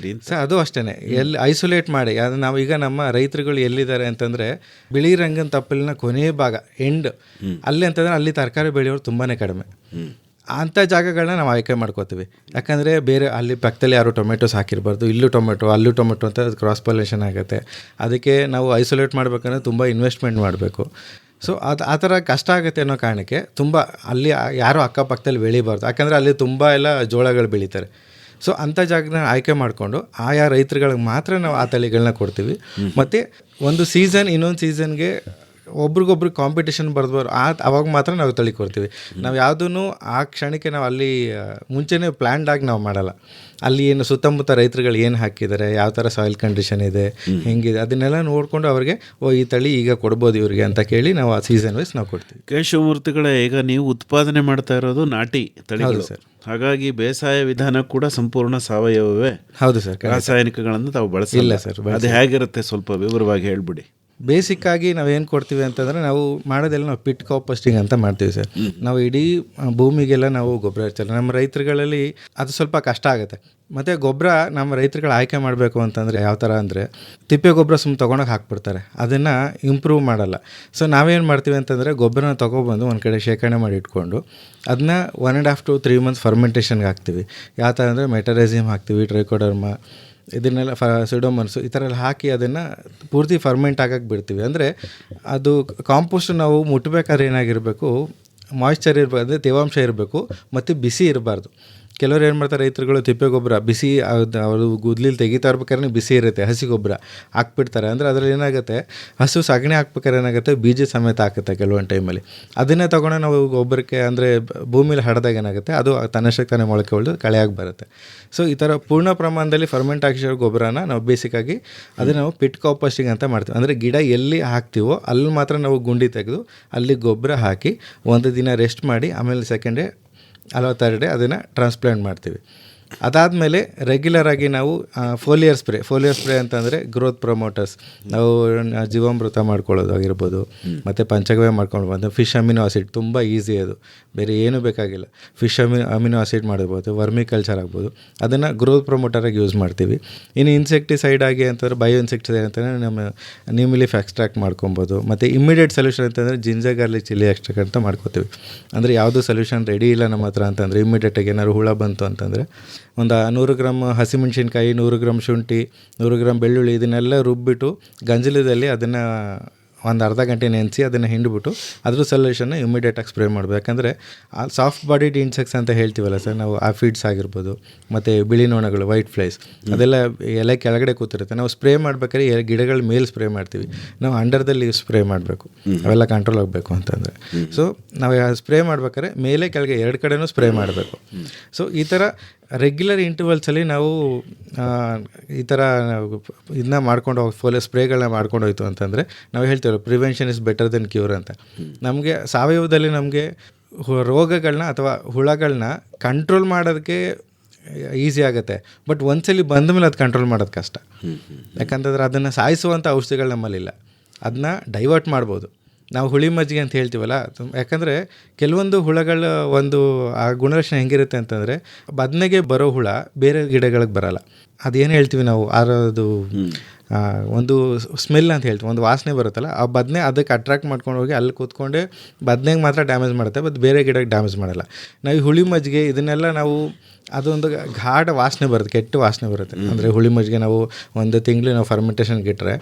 ಸರ್, ಅದು ಅಷ್ಟೇ ಎಲ್ಲಿ ಐಸೋಲೇಟ್ ಮಾಡಿ. ಅದು ನಾವು ಈಗ ನಮ್ಮ ರೈತರುಗಳು ಎಲ್ಲಿದ್ದಾರೆ ಅಂತಂದರೆ, ಬಿಳಿ ರಂಗನ ತಪ್ಪಲಿನ ಕೊನೆಯ ಭಾಗ ಎಂಡ್ ಅಲ್ಲಿ ಅಂತಂದರೆ ಅಲ್ಲಿ ತರಕಾರಿ ಬೆಳೆಯೋರು ತುಂಬಾ ಕಡಿಮೆ. ಅಂಥ ಜಾಗಗಳನ್ನ ನಾವು ಆಯ್ಕೆ ಮಾಡ್ಕೋತೀವಿ. ಯಾಕಂದರೆ ಬೇರೆ ಅಲ್ಲಿ ಪಕ್ಕದಲ್ಲಿ ಯಾರು ಟೊಮೆಟೊಸ್ ಹಾಕಿರಬಾರ್ದು, ಇಲ್ಲೂ ಟೊಮೆಟೊ ಅಲ್ಲೂ ಟೊಮೆಟೊ ಅಂತ ಕ್ರಾಸ್ ಪಾಲಿನೇಷನ್ ಆಗುತ್ತೆ. ಅದಕ್ಕೆ ನಾವು ಐಸೋಲೇಟ್ ಮಾಡಬೇಕಂದ್ರೆ ತುಂಬ ಇನ್ವೆಸ್ಟ್ಮೆಂಟ್ ಮಾಡಬೇಕು. ಸೊ ಅದು ಆ ಥರ ಕಷ್ಟ ಆಗುತ್ತೆ ಅನ್ನೋ ಕಾರಣಕ್ಕೆ ತುಂಬ ಅಲ್ಲಿ ಯಾರೂ ಅಕ್ಕಪಕ್ಕದಲ್ಲಿ ಬೆಳಿಬಾರ್ದು. ಯಾಕಂದರೆ ಅಲ್ಲಿ ತುಂಬ ಎಲ್ಲ ಜೋಳಗಳು ಬೆಳೀತಾರೆ. ಸೊ ಅಂಥ ಜಾಗನ ಆಯ್ಕೆ ಮಾಡಿಕೊಂಡು ಆಯಾ ರೈತರುಗಳಿಗೆ ಮಾತ್ರ ನಾವು ಆ ತಳಿಗಳನ್ನ ಕೊಡ್ತೀವಿ. ಮತ್ತು ಒಂದು ಸೀಸನ್ ಇನ್ನೊಂದು ಸೀಸನ್ಗೆ ಒಬ್ರಿಗೊಬ್ರಿಗೆ ಕಾಂಪಿಟೇಷನ್ ಬರ್ದಬಾರ್ದು, ಅವಾಗ ಮಾತ್ರ ನಾವು ತಳಿ ಕೊಡ್ತೀವಿ. ನಾವು ಯಾವುದೂ ಆ ಕ್ಷಣಕ್ಕೆ ನಾವು ಅಲ್ಲಿ ಮುಂಚೆನೇ ಪ್ಲ್ಯಾನ್ಡಾಗಿ ನಾವು ಮಾಡಲ್ಲ. ಅಲ್ಲಿ ಏನು ಸುತ್ತಮುತ್ತ ರೈತರುಗಳು ಏನು ಹಾಕಿದ್ದಾರೆ, ಯಾವ ಥರ ಸಾಯಿಲ್ ಕಂಡೀಷನ್ ಇದೆ, ಹೆಂಗಿದೆ, ಅದನ್ನೆಲ್ಲ ನೋಡಿಕೊಂಡು ಅವ್ರಿಗೆ ಈ ತಳಿ ಈಗ ಕೊಡ್ಬೋದು ಇವ್ರಿಗೆ ಅಂತ ಕೇಳಿ ನಾವು ಆ ಸೀಸನ್ ವೈಸ್ ನಾವು ಕೊಡ್ತೀವಿ. ಕೇಶವಮೂರ್ತಿಗಳೇ, ಈಗ ನೀವು ಉತ್ಪಾದನೆ ಮಾಡ್ತಾ ಇರೋದು ನಾಟಿ ತಳಿಗಳು ಸರ್. ಹಾಗಾಗಿ ಬೇಸಾಯ ವಿಧಾನ ಕೂಡ ಸಂಪೂರ್ಣ ಸಾವಯವವೇ? ಹೌದು ಸರ್. ರಾಸಾಯನಿಕಗಳನ್ನು ತಾವು ಬಳಸಿಲ್ಲ ಸರ್. ಅದು ಹೇಗಿರುತ್ತೆ ಸ್ವಲ್ಪ ವಿವರವಾಗಿ ಹೇಳ್ಬಿಡಿ. ಬೇಸಿಕ್ಕಾಗಿ ನಾವೇನು ಕೊಡ್ತೀವಿ ಅಂತಂದರೆ, ನಾವು ಮಾಡೋದೆಲ್ಲ ನಾವು ಪಿಟ್ ಕಾಂಪೋಸ್ಟಿಂಗ್ ಅಂತ ಮಾಡ್ತೀವಿ ಸರ್. ನಾವು ಇಡೀ ಭೂಮಿಗೆಲ್ಲ ನಾವು ಗೊಬ್ಬರ ಇರ್ತಾರೆ. ನಮ್ಮ ರೈತರುಗಳಲ್ಲಿ ಅದು ಸ್ವಲ್ಪ ಕಷ್ಟ ಆಗುತ್ತೆ. ಮತ್ತು ಗೊಬ್ಬರ ನಮ್ಮ ರೈತರುಗಳು ಆಯ್ಕೆ ಮಾಡಬೇಕು ಅಂತಂದರೆ ಯಾವ ಥರ ಅಂದರೆ, ತಿಪ್ಪೆ ಗೊಬ್ಬರ ತೊಗೊಂಡೋಗಿ ಹಾಕ್ಬಿಡ್ತಾರೆ, ಅದನ್ನು ಇಂಪ್ರೂವ್ ಮಾಡಲ್ಲ. ಸೊ ನಾವೇನು ಮಾಡ್ತೀವಿ ಅಂತಂದರೆ, ಗೊಬ್ಬರನ ತೊಗೊಬಂದು ಒಂದು ಕಡೆ ಶೇಖರಣೆ ಮಾಡಿ ಇಟ್ಕೊಂಡು ಅದನ್ನ 1.5 to 3 months ಫರ್ಮೆಂಟೇಷನ್ಗೆ ಹಾಕ್ತೀವಿ. ಯಾವ ಥರ ಅಂದರೆ ಮೆಟರೈಸಿಯಮ್ ಹಾಕ್ತೀವಿ, ಟ್ರೈಕೋಡರ್ಮ, ಇದನ್ನೆಲ್ಲ ಸಿಡೋಮನ್ಸು ಈ ಥರ ಎಲ್ಲ ಹಾಕಿ ಅದನ್ನು ಪೂರ್ತಿ ಫರ್ಮೆಂಟ್ ಆಗಕ್ಕೆ ಬಿಡ್ತೀವಿ. ಅಂದರೆ ಅದು ಕಾಂಪೋಸ್ಟ್ ನಾವು ಮುಟ್ಟಬೇಕಾದ್ರೆ ಏನಾಗಿರಬೇಕು, ಮಾಯ್ಶ್ಚರ್ ಇರಬೇಕು, ಅಂದರೆ ತೇವಾಂಶ ಇರಬೇಕು ಮತ್ತು ಬಿಸಿ ಇರಬಾರ್ದು. ಕೆಲವರು ಏನು ಮಾಡ್ತಾರೆ, ರೈತರುಗಳು ತಿಪ್ಪೆ ಗೊಬ್ಬರ ಬಿಸಿ ಅವರು ಗುದ್ಲಿಲಿ ತೆಗಿತಾ ಇರ್ಬೇಕಾದ್ರೆ ಬಿಸಿ ಇರುತ್ತೆ, ಹಸಿ ಗೊಬ್ಬರ ಹಾಕ್ಬಿಡ್ತಾರೆ. ಅಂದರೆ ಅದರಲ್ಲಿ ಏನಾಗುತ್ತೆ, ಹಸು ಸಗಣಿ ಹಾಕ್ಬೇಕಾದ್ರೆ ಏನಾಗುತ್ತೆ, ಬೀಜ ಸಮೇತ ಹಾಕುತ್ತೆ ಕೆಲವೊಂದು ಟೈಮಲ್ಲಿ. ಅದನ್ನೇ ತೊಗೊಂಡು ನಾವು ಗೊಬ್ಬರಕ್ಕೆ ಅಂದರೆ ಭೂಮಿಲಿ ಹಡ್ದಾಗ ಏನಾಗುತ್ತೆ, ಅದು ತನ್ನಷ್ಟಕ್ಕೆ ತಾನೇ ಮೊಳಕೆ ಹೊಡೆದು ಕಳೆಯಾಗಿ ಬರುತ್ತೆ. ಸೊ ಈ ಥರ ಪೂರ್ಣ ಪ್ರಮಾಣದಲ್ಲಿ ಫರ್ಮೆಂಟ್ ಆಗಿರೋ ಗೊಬ್ಬರನ ನಾವು ಬೇಸಿಕ್ಕಾಗಿ ಅದನ್ನು ನಾವು ಪಿಟ್ ಕಾಂಪೋಸ್ಟಿಂಗ್ ಅಂತ ಮಾಡ್ತೀವಿ. ಅಂದರೆ ಗಿಡ ಎಲ್ಲಿ ಹಾಕ್ತೀವೋ ಅಲ್ಲಿ ಮಾತ್ರ ನಾವು ಗುಂಡಿ ತೆಗೆದು ಅಲ್ಲಿ ಗೊಬ್ಬರ ಹಾಕಿ ಒಂದು ದಿನ ರೆಸ್ಟ್ ಮಾಡಿ ಆಮೇಲೆ ಸೆಕೆಂಡ್ ಡೇ ಅಲ್ಲ ಥರ್ಡ್ ಡೇ ಅದನ್ನು ಟ್ರಾನ್ಸ್ಪ್ಲಾಂಟ್ ಮಾಡ್ತೀವಿ. ಅದಾದಮೇಲೆ ರೆಗ್ಯುಲರಾಗಿ ನಾವು ಫೋಲಿಯರ್ ಸ್ಪ್ರೇ ಅಂತಂದರೆ ಗ್ರೋತ್ ಪ್ರಮೋಟರ್ಸ್, ನಾವು ಜೀವಾಮೃತ ಮಾಡ್ಕೊಳ್ಳೋದು ಆಗಿರ್ಬೋದು, ಮತ್ತು ಪಂಚಗವ್ಯ ಮಾಡ್ಕೊಳ್ಬೋದು. ಫಿಶ್ ಅಮಿನೋ ಆಸಿಡ್ ತುಂಬ ಈಸಿ, ಅದು ಬೇರೆ ಏನೂ ಬೇಕಾಗಿಲ್ಲ. ಫಿಶ್ ಅಮಿನೋ ಆಸಿಡ್ ಮಾಡಿರ್ಬೋದು, ವರ್ಮಿ ಕಲ್ಚರ್ ಆಗ್ಬೋದು, ಅದನ್ನು ಗ್ರೋತ್ ಪ್ರಮೋಟರಾಗಿ ಯೂಸ್ ಮಾಡ್ತೀವಿ. ಇನ್ನು ಇನ್ಸೆಕ್ಟಿಸೈಡ್ ಆಗಿ ಅಂತಂದರೆ ಬಯೋ ಇನ್ಸೆಕ್ಟಿಸೈಡ್ ಅಂತಂದರೆ ನಮ್ಮ ನೀಮ್ ಲೀಫ್ ಎಕ್ಸ್ಟ್ರಾಕ್ಟ್ ಮಾಡ್ಕೊಬೋದು. ಮತ್ತು ಇಮಿಡಿಯೇಟ್ ಸೊಲ್ಯೂಷನ್ ಅಂತಂದರೆ ಜಿಂಜರ್ ಗಾರ್ಲಿಕ್ ಚಿಲ್ಲಿ ಎಕ್ಸ್ಟ್ರಾಕ್ಟ್ ಅಂತ ಮಾಡ್ಕೋತೀವಿ. ಅಂದರೆ ಯಾವುದೂ ಸೊಲ್ಯೂಷನ್ ರೆಡಿ ಇಲ್ಲ ನಮ್ಮ ಹತ್ರ ಅಂತಂದರೆ ಇಮಿಡಿಯೇಟಾಗಿ ಏನಾದ್ರು ಹುಳ ಬಂತು ಅಂತಂದರೆ ಒಂದು 100 ಗ್ರಾಮ್ ಹಸಿಮೆಣ್ಸಿನ್ಕಾಯಿ, 100 ಗ್ರಾಮ್ ಶುಂಠಿ, 100 ಗ್ರಾಮ್ ಬೆಳ್ಳುಳ್ಳಿ ಇದನ್ನೆಲ್ಲ ರುಬ್ಬಿಟ್ಟು ಗಂಜಲದಲ್ಲಿ ಅದನ್ನು ಒಂದು ಅರ್ಧ ಗಂಟೆ ನೆನೆಸಿ ಅದನ್ನು ಹಿಂಡ್ಬಿಟ್ಟು ಅದ್ರ ಸೊಲ್ಯೂಷನ್ನ ಇಮಿಡಿಯೇಟಾಗಿ ಸ್ಪ್ರೇ ಮಾಡಬೇಕು. ಯಾಕಂದರೆ ಆ ಸಾಫ್ಟ್ ಬಾಡಿಡ್ ಇನ್ಸೆಕ್ಟ್ಸ್ ಅಂತ ಹೇಳ್ತೀವಲ್ಲ ಸರ್ ನಾವು, ಆ ಫೀಡ್ಸ್ ಆಗಿರ್ಬೋದು, ಮತ್ತು ಬಿಳಿ ನೊಣಗಳು, ವೈಟ್ ಫ್ಲೈಸ್, ಅದೆಲ್ಲ ಎಲೆ ಕೆಳಗಡೆ ಕೂತಿರುತ್ತೆ. ನಾವು ಸ್ಪ್ರೇ ಮಾಡ್ಬೇಕಾದ್ರೆ ಗಿಡಗಳ ಮೇಲೆ ಸ್ಪ್ರೇ ಮಾಡ್ತೀವಿ, ನಾವು ಅಂಡರ್ದಲ್ಲಿ ಸ್ಪ್ರೇ ಮಾಡಬೇಕು, ಅವೆಲ್ಲ ಕಂಟ್ರೋಲ್ ಆಗಬೇಕು ಅಂತಂದರೆ. ಸೊ ನಾವು ಸ್ಪ್ರೇ ಮಾಡ್ಬೇಕಾದ್ರೆ ಮೇಲೆ ಕೆಳಗೆ ಎರಡು ಕಡೆನೂ ಸ್ಪ್ರೇ ಮಾಡಬೇಕು. ಸೊ ಈ ಥರ ರೆಗ್ಯುಲರ್ ಇಂಟರ್ವಲ್ಸಲ್ಲಿ ನಾವು ಈ ಥರ ಇದನ್ನ ಮಾಡ್ಕೊಂಡು ಹೋಗಿ ಸ್ಪ್ರೇಗಳನ್ನ ಮಾಡ್ಕೊಂಡು ಹೋಯ್ತು ಅಂತಂದರೆ ನಾವು ಹೇಳ್ತೀವಲ್ಲ, prevention is better then cure ಅಂತ. ನಮಗೆ ಸಾವಯವದಲ್ಲಿ ನಮಗೆ ರೋಗಗಳನ್ನ ಅಥವಾ ಹುಳಗಳನ್ನ ಕಂಟ್ರೋಲ್ ಮಾಡೋದಕ್ಕೆ ಈಸಿ ಆಗುತ್ತೆ, ಬಟ್ ಒಂದ್ಸಲಿ ಬಂದ ಮೇಲೆ ಅದು ಕಂಟ್ರೋಲ್ ಮಾಡೋದು ಕಷ್ಟ. ಯಾಕಂತಂದ್ರೆ ಅದನ್ನು ಸಾಯಿಸುವಂಥ ಔಷಧಿಗಳು ನಮ್ಮಲ್ಲಿಲ್ಲ. ಅದನ್ನ ಡೈವರ್ಟ್ ಮಾಡ್ಬೋದು. ನಾವು ಹುಳಿ ಮಜ್ಜಿಗೆ ಅಂತ ಹೇಳ್ತೀವಲ್ಲ, ಯಾಕಂದರೆ ಕೆಲವೊಂದು ಹುಳಗಳ ಒಂದು ಆ ಗುಣಲಕ್ಷಣ ಹೆಂಗಿರುತ್ತೆ ಅಂತಂದರೆ, ಬದನೆಗೆ ಬರೋ ಹುಳ ಬೇರೆ ಗಿಡಗಳಿಗೆ ಬರೋಲ್ಲ. ಅದೇನು ಹೇಳ್ತೀವಿ ನಾವು, ಅದು ಒಂದು ಸ್ಮೆಲ್ ಅಂತ ಹೇಳ್ತೀವಿ, ಒಂದು ವಾಸನೆ ಬರುತ್ತಲ್ಲ, ಆ ಬದನೆ ಅದಕ್ಕೆ ಅಟ್ರಾಕ್ಟ್ ಮಾಡ್ಕೊಂಡು ಹೋಗಿ ಅಲ್ಲಿ ಕೂತ್ಕೊಂಡೆ ಬದನೆಗೆ ಮಾತ್ರ ಡ್ಯಾಮೇಜ್ ಮಾಡುತ್ತೆ, ಬಟ್ ಬೇರೆ ಗಿಡಕ್ಕೆ ಡ್ಯಾಮೇಜ್ ಮಾಡಲ್ಲ. ನಾವು ಈ ಹುಳಿ ಮಜ್ಜಿಗೆ ಇದನ್ನೆಲ್ಲ ನಾವು ಅದೊಂದು ಘಾಟ ವಾಸನೆ ಬರುತ್ತೆ, ಕೆಟ್ಟ ವಾಸನೆ ಬರುತ್ತೆ. ಅಂದರೆ ಹುಳಿ ಮಜ್ಜಿಗೆ ನಾವು 1 ತಿಂಗಳು ನಾವು ಫರ್ಮೆಂಟೇಷನ್ಗೆ ಇಟ್ಟರೆ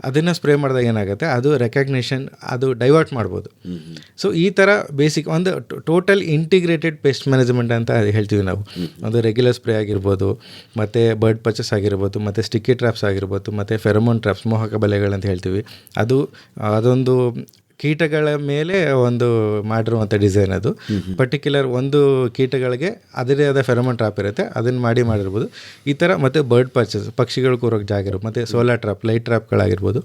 ಅದನ್ನು ಸ್ಪ್ರೇ ಮಾಡಿದಾಗ ಏನಾಗುತ್ತೆ, ಅದು ರೆಕಗ್ನಿಷನ್ ಅದು ಡೈವರ್ಟ್ ಮಾಡ್ಬೋದು. ಸೊ ಈ ಥರ ಬೇಸಿಕ್ ಒಂದು ಟೋಟಲ್ ಇಂಟಿಗ್ರೇಟೆಡ್ ಪೆಸ್ಟ್ ಮ್ಯಾನೇಜ್ಮೆಂಟ್ ಅಂತ ಹೇಳ್ತೀವಿ ನಾವು. ಅದು ರೆಗ್ಯುಲರ್ ಸ್ಪ್ರೇ ಆಗಿರ್ಬೋದು, ಮತ್ತು ಬರ್ಡ್ ಪಚಸ್ ಆಗಿರ್ಬೋದು, ಮತ್ತು ಸ್ಟಿಕ್ಕಿ ಟ್ರ್ಯಾಪ್ಸ್ ಆಗಿರ್ಬೋದು, ಮತ್ತು ಫೆರಮೋನ್ ಟ್ರ್ಯಾಪ್ಸ್, ಮೋಹಕ ಬಲೆಗಳಂತ ಹೇಳ್ತೀವಿ. ಅದೊಂದು ಕೀಟಗಳ ಮೇಲೆ ಒಂದು ಮಾಡಿರುವಂಥ ಡಿಸೈನ್. ಅದು ಪರ್ಟಿಕ್ಯುಲರ್ ಒಂದು ಕೀಟಗಳಿಗೆ ಅದರೇ ಆದ ಫೆರಮೋನ್ ಟ್ರಾಪ್ ಇರುತ್ತೆ, ಅದನ್ನು ಮಾಡಿರ್ಬೋದು ಈ ಥರ. ಮತ್ತು ಬರ್ಡ್ ಪಚಸ್, ಪಕ್ಷಿಗಳು ಕೂರೋಕ್ಕೆ ಜಾಗ ಇರುತ್ತೆ, ಮತ್ತು ಸೋಲಾರ್ ಟ್ರಾಪ್, ಲೈಟ್ ಟ್ರಾಪ್ಗಳಾಗಿರ್ಬೋದು.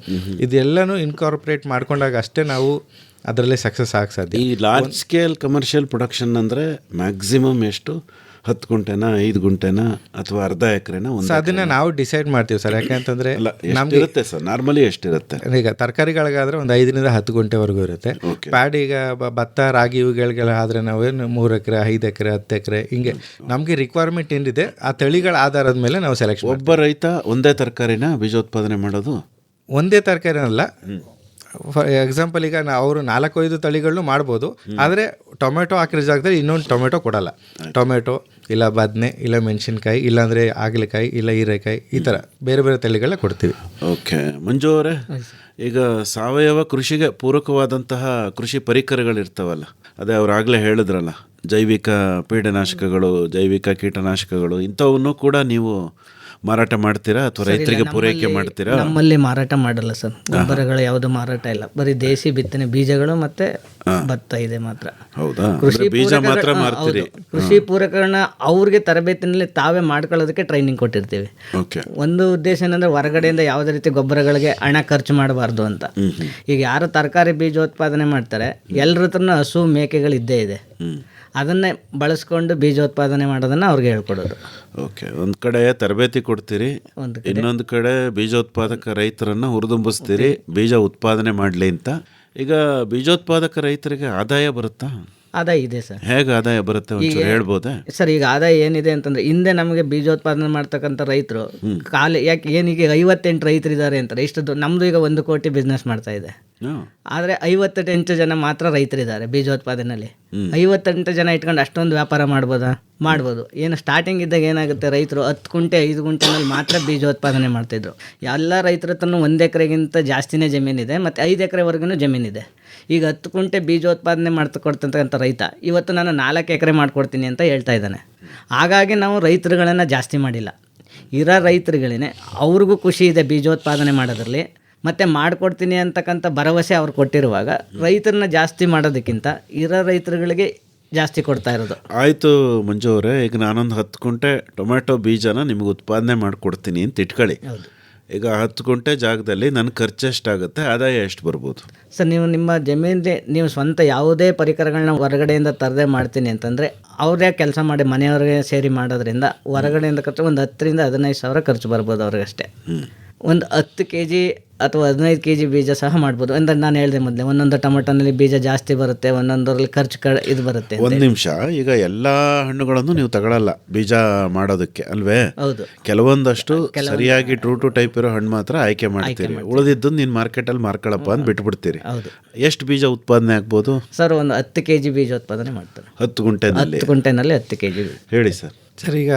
ಇದೆಲ್ಲನೂ ಇನ್ಕಾರ್ಪೊರೇಟ್ ಮಾಡ್ಕೊಂಡಾಗ ಅಷ್ಟೇ ನಾವು ಅದರಲ್ಲೇ ಸಕ್ಸಸ್ ಆಗ ಸಾಧ್ಯ. ಈ ಲಾರ್ಜ್ ಸ್ಕೇಲ್ ಕಮರ್ಷಿಯಲ್ ಪ್ರೊಡಕ್ಷನ್ ಅಂದರೆ ಮ್ಯಾಕ್ಸಿಮಮ್ ಎಷ್ಟು, 10 ಗುಂಟೆನಾ, 5 ಗುಂಟೆನಾ, ಅಥವಾ ಅರ್ಧ ಎಕರೆನಾ? ಅದನ್ನು ನಾವು ಡಿಸೈಡ್ ಮಾಡ್ತೀವಿ ಸರ್. ಯಾಕೆಂತಂದರೆ ನಮ್ಗೆ ಇರುತ್ತೆ ಸರ್, ನಾರ್ಮಲಿ ಎಷ್ಟಿರುತ್ತೆ ಈಗ ತರಕಾರಿಗಳಿಗಾದರೆ ಒಂದು 5 ರಿಂದ 10 ಗುಂಟೆವರೆಗೂ ಇರುತ್ತೆ. ಪ್ಯಾಡ್ ಈಗ ಭತ್ತ, ರಾಗಿ ಇವುಗಳಿಗೆಲ್ಲ ಆದರೆ ನಾವು 3 ಎಕರೆ, 5 ಎಕರೆ, 10 ಎಕರೆ ಹಿಂಗೆ ನಮಗೆ ರಿಕ್ವೈರ್ಮೆಂಟ್ ಏನಿದೆ ಆ ತಳಿಗಳ ಆಧಾರದ ಮೇಲೆ ನಾವು ಸೆಲೆಕ್ಷನ್. ಒಬ್ಬ ರೈತ ಒಂದೇ ತರಕಾರಿನ ಬೀಜೋತ್ಪಾದನೆ ಮಾಡೋದು? ಒಂದೇ ತರಕಾರಿ ಅಲ್ಲ. ಫಾರ್ ಎಕ್ಸಾಂಪಲ್ ಈಗ ಅವರು 4-5 ತಳಿಗಳನ್ನು ಮಾಡ್ಬೋದು, ಆದರೆ ಟೊಮೆಟೊ ಹಾಕಿರೋ ಜಾಗದಲ್ಲಿ ಇನ್ನೊಂದು ಟೊಮೆಟೊ ಕೊಡಲ್ಲ. ಟೊಮೆಟೊ ಇಲ್ಲ ಬದನೆ ಇಲ್ಲ ಮೆಣಸಿನ್ಕಾಯಿ, ಇಲ್ಲಾಂದರೆ ಹಾಗಲಕಾಯಿ ಇಲ್ಲ ಹೀರೆಕಾಯಿ, ಈ ಥರ ಬೇರೆ ಬೇರೆ ತಳಿಗಳನ್ನ ಕೊಡ್ತೀವಿ. ಓಕೆ. ಮಂಜು ಅವರೇ, ಈಗ ಸಾವಯವ ಕೃಷಿಗೆ ಪೂರಕವಾದಂತಹ ಕೃಷಿ ಪರಿಕರಗಳಿರ್ತಾವಲ್ಲ, ಅದೇ ಅವ್ರು ಆಗಲೇ ಹೇಳಿದ್ರಲ್ಲ, ಜೈವಿಕ ಪೀಡನಾಶಕಗಳು, ಜೈವಿಕ ಕೀಟನಾಶಕಗಳು, ಇಂಥವನ್ನು ಕೂಡ ನೀವು ಮಾರಾಟ ಮಾಡ್ತೀರಾ ಅಥವಾ ರೈತರಿಗೆ ಪೂರೈಕೆ ಮಾಡ್ತೀರಾ? ನಮ್ಮಲ್ಲಿ ಮಾರಾಟ ಮಾಡಲ್ಲ ಸರ್, ಗೊಬ್ಬರಗಳು ಯಾವುದು ಮಾರಾಟ ಇಲ್ಲ. ಬರೀ ದೇಸಿ ಬಿತ್ತನೆ ಬೀಜಗಳು ಮತ್ತೆ ಭತ್ತ ಇದೆ ಮಾತ್ರ. ಹೌದಾ? ಬೀಜ ಮಾತ್ರ ಮಾರ್ತೀರಿ? ಕೃಷಿ ಪೂರಕಗಳನ್ನ ಅವ್ರಿಗೆ ತರಬೇತಿನಲ್ಲಿ ತಾವೇ ಮಾಡ್ಕೊಳ್ಳೋದಕ್ಕೆ ಟ್ರೈನಿಂಗ್ ಕೊಟ್ಟಿರ್ತೀವಿ. ಒಂದು ಉದ್ದೇಶ ಏನಂದ್ರೆ ಹೊರಗಡೆಯಿಂದ ಯಾವುದೇ ರೀತಿ ಗೊಬ್ಬರಗಳಿಗೆ ಹಣ ಖರ್ಚು ಮಾಡಬಾರ್ದು ಅಂತ. ಈಗ ಯಾರು ತರಕಾರಿ ಬೀಜೋತ್ಪಾದನೆ ಮಾಡ್ತಾರೆ, ಎಲ್ಲರ ಹತ್ರನೂ ಹಸು ಮೇಕೆಗಳು ಇದ್ದೇ ಇದೆ, ಅದನ್ನೇ ಬಳಸ್ಕೊಂಡು ಬೀಜೋತ್ಪಾದನೆ ಮಾಡೋದನ್ನು ಅವ್ರಿಗೆ ಹೇಳ್ಕೊಡೋದು. ಓಕೆ. ಒಂದು ಕಡೆ ತರಬೇತಿ ಕೊಡ್ತೀರಿ, ಇನ್ನೊಂದು ಕಡೆ ಬೀಜೋತ್ಪಾದಕ ರೈತರನ್ನು ಹುರಿದುಂಬಿಸ್ತೀರಿ ಬೀಜ ಉತ್ಪಾದನೆ ಮಾಡಲಿ ಅಂತ. ಈಗ ಬೀಜೋತ್ಪಾದಕ ರೈತರಿಗೆ ಆದಾಯ ಬರುತ್ತಾ? ಆದಾಯ ಇದೆ ಸರ್. ಹೇಗೆ ಆದಾಯ ಬರುತ್ತೆ ಒಂಚೂರು ಹೇಳ್ಬೋದಾ ಸರ್? ಈಗ ಆದಾಯ ಏನಿದೆ ಅಂತಂದ್ರೆ, ಹಿಂದೆ ನಮಗೆ ಬೀಜೋತ್ಪಾದನೆ ಮಾಡ್ತಕ್ಕಂಥ ರೈತರು ಯಾಕೆ ಏನೀಗ 58 ರೈತರಿದ್ದಾರೆ ಅಂತಾರೆ. ಇಷ್ಟು ನಮ್ಮದು ಈಗ 1 ಕೋಟಿ ಬಿಸ್ನೆಸ್ ಮಾಡ್ತಾ ಇದೆ. ಆದರೆ 58 ಜನ ಮಾತ್ರ ರೈತರಿದ್ದಾರೆ ಬೀಜೋತ್ಪಾದನೆಯಲ್ಲಿ. 58 ಜನ ಇಟ್ಕೊಂಡು ಅಷ್ಟೊಂದು ವ್ಯಾಪಾರ ಮಾಡ್ಬೋದು. ಏನು ಸ್ಟಾರ್ಟಿಂಗ್ ಇದ್ದಾಗ ಏನಾಗುತ್ತೆ, ರೈತರು 10 ಗುಂಟೆ 5 ಗುಂಟೆನಲ್ಲಿ ಮಾತ್ರ ಬೀಜೋತ್ಪಾದನೆ ಮಾಡ್ತಾಯಿದ್ರು. ಎಲ್ಲ ರೈತರ ಹತ್ರನೂ 1 ಎಕರೆಗಿಂತ ಜಾಸ್ತಿನೇ ಜಮೀನಿದೆ ಮತ್ತು 5 ಎಕರೆವರೆಗೂ ಜಮೀನಿದೆ. ಈಗ 10 ಗುಂಟೆ ಬೀಜೋತ್ಪಾದನೆ ಮಾಡ್ಕೊಡ್ತಕ್ಕಂಥ ರೈತ ಇವತ್ತು ನಾನು 4 ಎಕರೆ ಮಾಡ್ಕೊಡ್ತೀನಿ ಅಂತ ಹೇಳ್ತಾ ಇದ್ದಾನೆ. ಹಾಗಾಗಿ ನಾವು ರೈತರುಗಳನ್ನು ಜಾಸ್ತಿ ಮಾಡಿಲ್ಲ. ಇರೋ ರೈತರುಗಳೇ ಅವ್ರಿಗೂ ಖುಷಿ ಇದೆ ಬೀಜೋತ್ಪಾದನೆ ಮಾಡೋದ್ರಲ್ಲಿ, ಮತ್ತು ಮಾಡಿಕೊಡ್ತೀನಿ ಅಂತಕ್ಕಂಥ ಭರವಸೆ ಅವ್ರು ಕೊಟ್ಟಿರುವಾಗ ರೈತರನ್ನ ಜಾಸ್ತಿ ಮಾಡೋದಕ್ಕಿಂತ ಇರೋ ರೈತರುಗಳಿಗೆ ಜಾಸ್ತಿ ಕೊಡ್ತಾ ಇರೋದು. ಆಯಿತು ಮಂಜು ಅವರೇ, ಈಗ ನಾನೊಂದು 10 ಗುಂಟೆ ಟೊಮೆಟೊ ಬೀಜನ ನಿಮಗೆ ಉತ್ಪಾದನೆ ಮಾಡಿಕೊಡ್ತೀನಿ ಅಂತ ಇಟ್ಕೊಳ್ಳಿ. ಈಗ 10 ಗುಂಟೆ ಜಾಗದಲ್ಲಿ ನನ್ನ ಖರ್ಚು ಎಷ್ಟಾಗುತ್ತೆ, ಆದಾಯ ಎಷ್ಟು ಬರ್ಬೋದು ಸರ್? ನೀವು ನಿಮ್ಮ ಜಮೀನಿಗೆ ನೀವು ಸ್ವಂತ ಯಾವುದೇ ಪರಿಕರಗಳನ್ನ ಹೊರಗಡೆಯಿಂದ ತರದೆ ಮಾಡ್ತೀನಿ ಅಂತಂದರೆ ಅವರೇ ಕೆಲಸ ಮಾಡಿ ಮನೆಯವ್ರಿಗೆ ಸೇರಿ ಮಾಡೋದ್ರಿಂದ ಹೊರಗಡೆಯಿಂದ ಖರ್ಚು ಒಂದು 10,000 ರಿಂದ 15,000 ಖರ್ಚು ಬರ್ಬೋದು ಅವ್ರಿಗಷ್ಟೇ. ಒಂದು 10 kg ಅಥವಾ 15 kg ಬೀಜ ಸಹ ಮಾಡ್ಬೋದು. ಅಂದರೆ ನಾನು ಹೇಳಿದೆ ಮೊದಲೇ, ಒಂದೊಂದು ಟೊಮೆಟೊನಲ್ಲಿ ಬೀಜ ಜಾಸ್ತಿ ಬರುತ್ತೆ, ಒಂದೊಂದರಲ್ಲಿ ಖರ್ಚು ಇದು ಬರುತ್ತೆ. ಒಂದು ನಿಮಿಷ, ಈಗ ಎಲ್ಲ ಹಣ್ಣುಗಳನ್ನು ನೀವು ತಗೊಳ್ಳಲ್ಲ ಬೀಜ ಮಾಡೋದಕ್ಕೆ ಅಲ್ವೇ? ಹೌದು. ಕೆಲವೊಂದಷ್ಟು ಸರಿಯಾಗಿ ಟ್ರೂ ಟು ಟೈಪ್ ಇರೋ ಹಣ್ಣು ಮಾತ್ರ ಆಯ್ಕೆ ಮಾಡ್ತೀರಿ, ಉಳಿದಿದ್ದು ನೀನು ಮಾರ್ಕೆಟಲ್ಲಿ ಮಾರ್ಕೊಳ್ಳಪ್ಪ ಅಂತ ಬಿಟ್ಬಿಡ್ತೀರಿ. ಹೌದು. ಎಷ್ಟು ಬೀಜ ಉತ್ಪಾದನೆ ಆಗ್ಬೋದು ಸರ್? ಒಂದು 10 kg ಬೀಜ ಉತ್ಪಾದನೆ ಮಾಡ್ತಾರೆ 10 ಗುಂಟೆನಲ್ಲಿ. 10 ಗುಂಟೆನಲ್ಲಿ 10 kg. ಹೇಳಿ ಸರ್. ಸರ್, ಈಗ